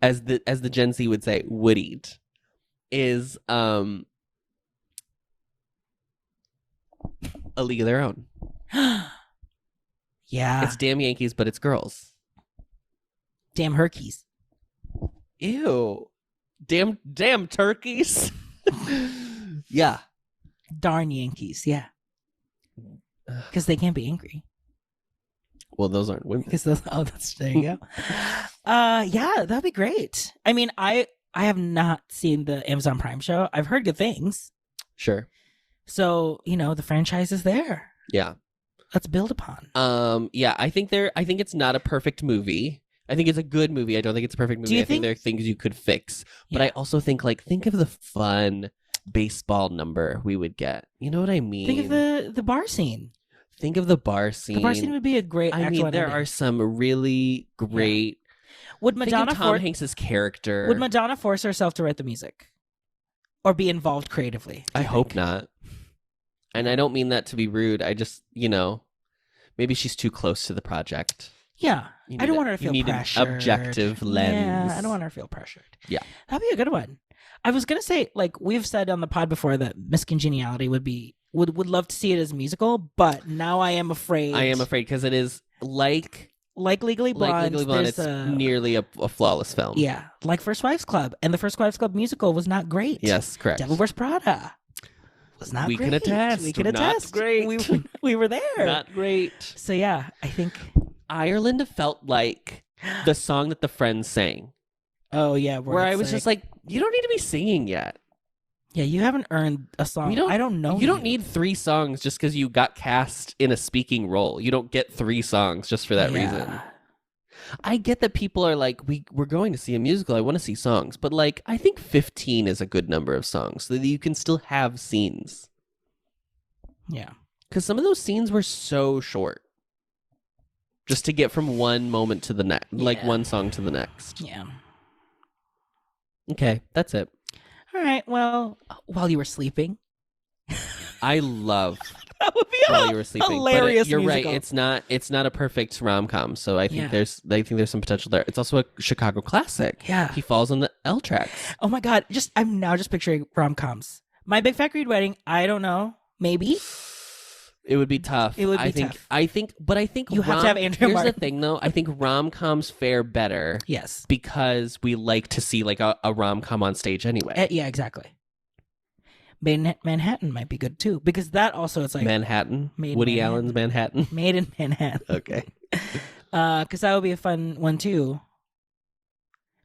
as the Gen Z would say, would eat, is A League of Their Own. Yeah. It's damn Yankees, but it's girls. Damn Herkies. Ew. Damn turkeys. Yeah. Darn Yankees, yeah. Because they can't be angry. Well, those aren't women. There you go. Yeah, that'd be great. I mean, I have not seen the Amazon Prime show. I've heard good things. Sure. So, the franchise is there. Yeah. Let's build upon. Yeah, I think it's not a perfect movie. I think it's a good movie. I don't think it's a perfect movie. I think there are things you could fix. But I also think think of the fun baseball number we would get. You know what I mean? Think of the bar scene. Think of the bar scene. The bar scene would be a great. There are some really great. Yeah. Would Madonna Tom Hanks's character? Would Madonna force herself to write the music, or be involved creatively? I hope not. And I don't mean that to be rude. I just, maybe she's too close to the project. Yeah. I don't want her to feel pressured. An objective lens. Yeah, I don't want her to feel pressured. Yeah. That'd be a good one. I was going to say, we've said on the pod before that Miss Congeniality would love to see it as a musical, but now I am afraid. I am afraid because it is like Legally Blonde. It's nearly a flawless film. Yeah. Like First Wives Club. And the First Wives Club musical was not great. Yes, correct. Devil Wears Prada was not great. We can attest. Not great. We were there. Not great. So yeah, I think Ireland felt like the song that the Friends sang. Oh yeah, where I was just like, you don't need to be singing yet. Yeah, you haven't earned a song. I don't know. You don't need 3 songs just because you got cast in a speaking role. You don't get 3 songs just for that reason. I get that people are like, we're going to see a musical. I want to see songs. But I think 15 is a good number of songs so that you can still have scenes. Yeah. Because some of those scenes were so short. Just to get from one moment to the next, one song to the next. Yeah. Okay, that's it. All right. Well, while you were sleeping, I love that would be while you were sleeping. Hilarious. But you're musical. right. It's not a perfect rom-com. So I think there's some potential there. It's also a Chicago classic. Yeah, he falls on the L tracks. Oh my God! I'm now just picturing rom-coms. My Big Fat Greek Wedding. I don't know. Maybe. It would be tough. It would be tough. I think you have to have Andrea Martin. Here's the thing, though. I think rom-coms fare better. Yes. Because we like to see a rom-com on stage anyway. Yeah, exactly. Manhattan might be good too, because that also it's Manhattan. Woody Allen's Manhattan. Made in Manhattan. Okay. Because that would be a fun one too.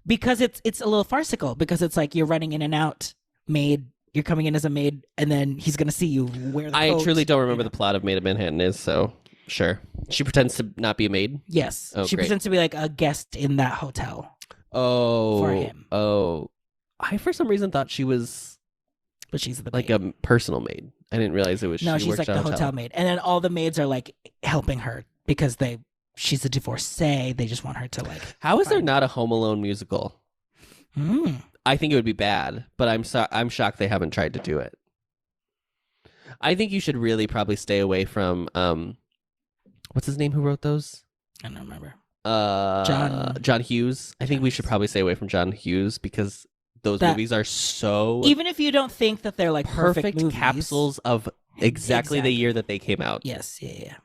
Because it's a little farcical. Because it's you're running in and out, maid. You're coming in as a maid, and then he's going to see you wear the coat. I truly don't remember the plot of Maid in Manhattan is, so sure. She pretends to not be a maid? Yes. She pretends to be a guest in that hotel. Oh. For him. Oh. I, for some reason, thought she was... But she's the maid. a personal maid. I didn't realize it was No, she she's worked the hotel maid. And then all the maids are, helping her because she's a divorcee. They just want her to, How is there not a Home Alone musical? I think it would be bad, but I'm shocked they haven't tried to do it. I think you should really probably stay away from what's his name who wrote those? I don't remember. John Hughes. I think we should probably stay away from John Hughes because those movies are so even if you don't think that they're perfect movies, capsules of exactly the year that they came out. Yes, yeah.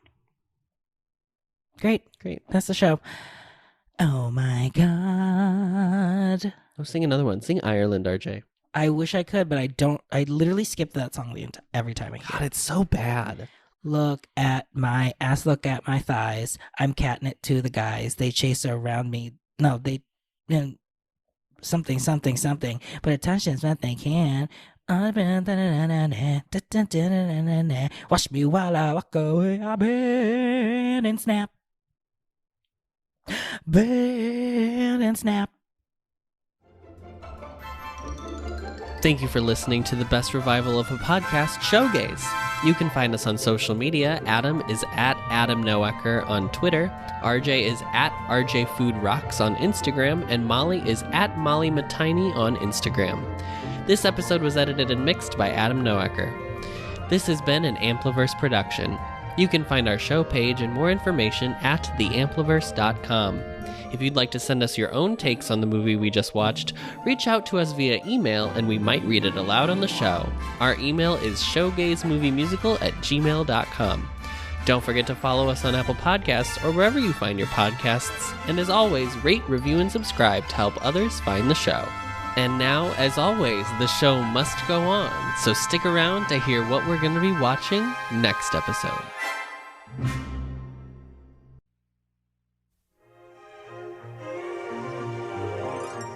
Great. That's the show. Oh my God. Sing another one. Sing Ireland, RJ. I wish I could, but I don't. I literally skip that song every time I hear it. God, it's so bad. Look at my ass, look at my thighs. I'm catting it to the guys. They chase around me. No, they... something. But attention's what they can. Watch me while I walk away. I bend and snap. Bend and snap. Thank you for listening to the best revival of a podcast, Showgays. You can find us on social media. Adam is at Adam Noecker on Twitter. RJ is at RJ Food Rocks on Instagram. And Molly is at Molly Matiny on Instagram. This episode was edited and mixed by Adam Noecker. This has been an Ampliverse production. You can find our show page and more information at theampliverse.com. If you'd like to send us your own takes on the movie we just watched, reach out to us via email and we might read it aloud on the show. Our email is showgaysmoviemusical@gmail.com. Don't forget to follow us on Apple Podcasts or wherever you find your podcasts. And as always, rate, review, and subscribe to help others find the show. And now, as always, the show must go on, so stick around to hear what we're going to be watching next episode.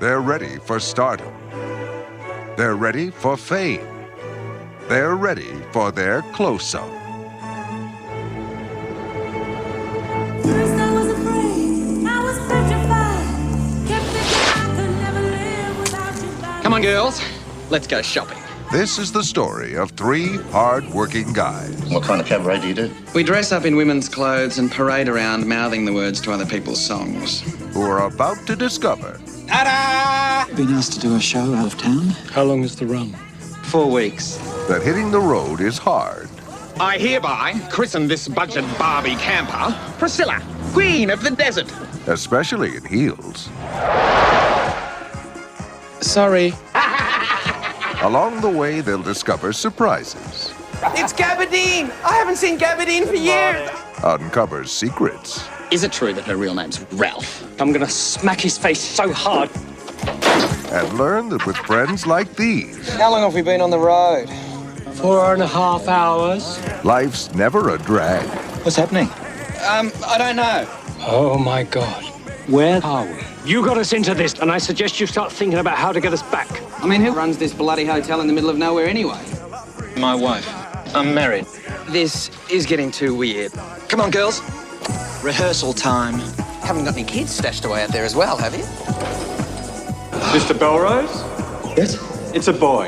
They're ready for stardom. They're ready for fame. they're ready for their close-up. First I was afraid, I was petrified. Kept thinking I could never live without you by Come on, girls. Let's go shopping. This is the story of 3 hard-working guys. What kind of cabaret do you do? We dress up in women's clothes and parade around mouthing the words to other people's songs. Who are about to discover Ta-da! It'd be nice to do a show out of town. How long is the run? 4 weeks. that hitting the road is hard. I hereby christen this budget Barbie camper Priscilla, Queen of the Desert. Especially in heels. Sorry. Along the way, they'll discover surprises. It's Gabardine! I haven't seen Gabardine for years! Uncover secrets. Is it true that her real name's Ralph? I'm gonna smack his face so hard. And learn that with friends like these... How long have we been on the road? 4.5 hours. Life's never a drag. What's happening? I don't know. Oh my God. Where are we? You got us into this, and I suggest you start thinking about how to get us back. I mean, who runs this bloody hotel in the middle of nowhere anyway? My wife. I'm married. This is getting too weird. Come on, girls. Rehearsal time. Haven't got any kids stashed away out there as well, have you? Mr. Belrose? Yes? It's a boy.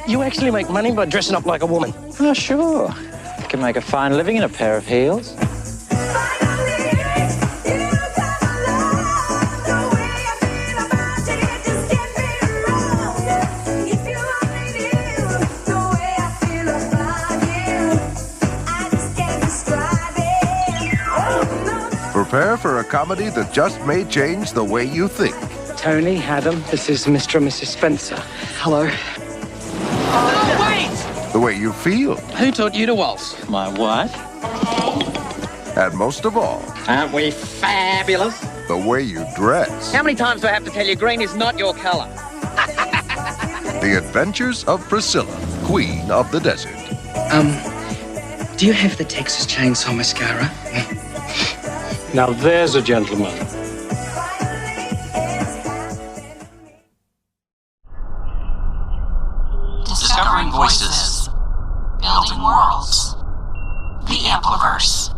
You actually make money by dressing up like a woman. Oh, sure. You can make a fine living in a pair of heels. Prepare for a comedy that just may change the way you think. Tony, Adam, this is Mr. and Mrs. Spencer. Hello. Oh, wait! The way you feel. Who taught you to waltz? My wife. And most of all, Aren't we fabulous? the way you dress. How many times do I have to tell you green is not your color? The Adventures of Priscilla, Queen of the Desert. Do you have the Texas Chainsaw Mascara? Now there's a gentleman. Discovering voices, building worlds. The Ampliverse.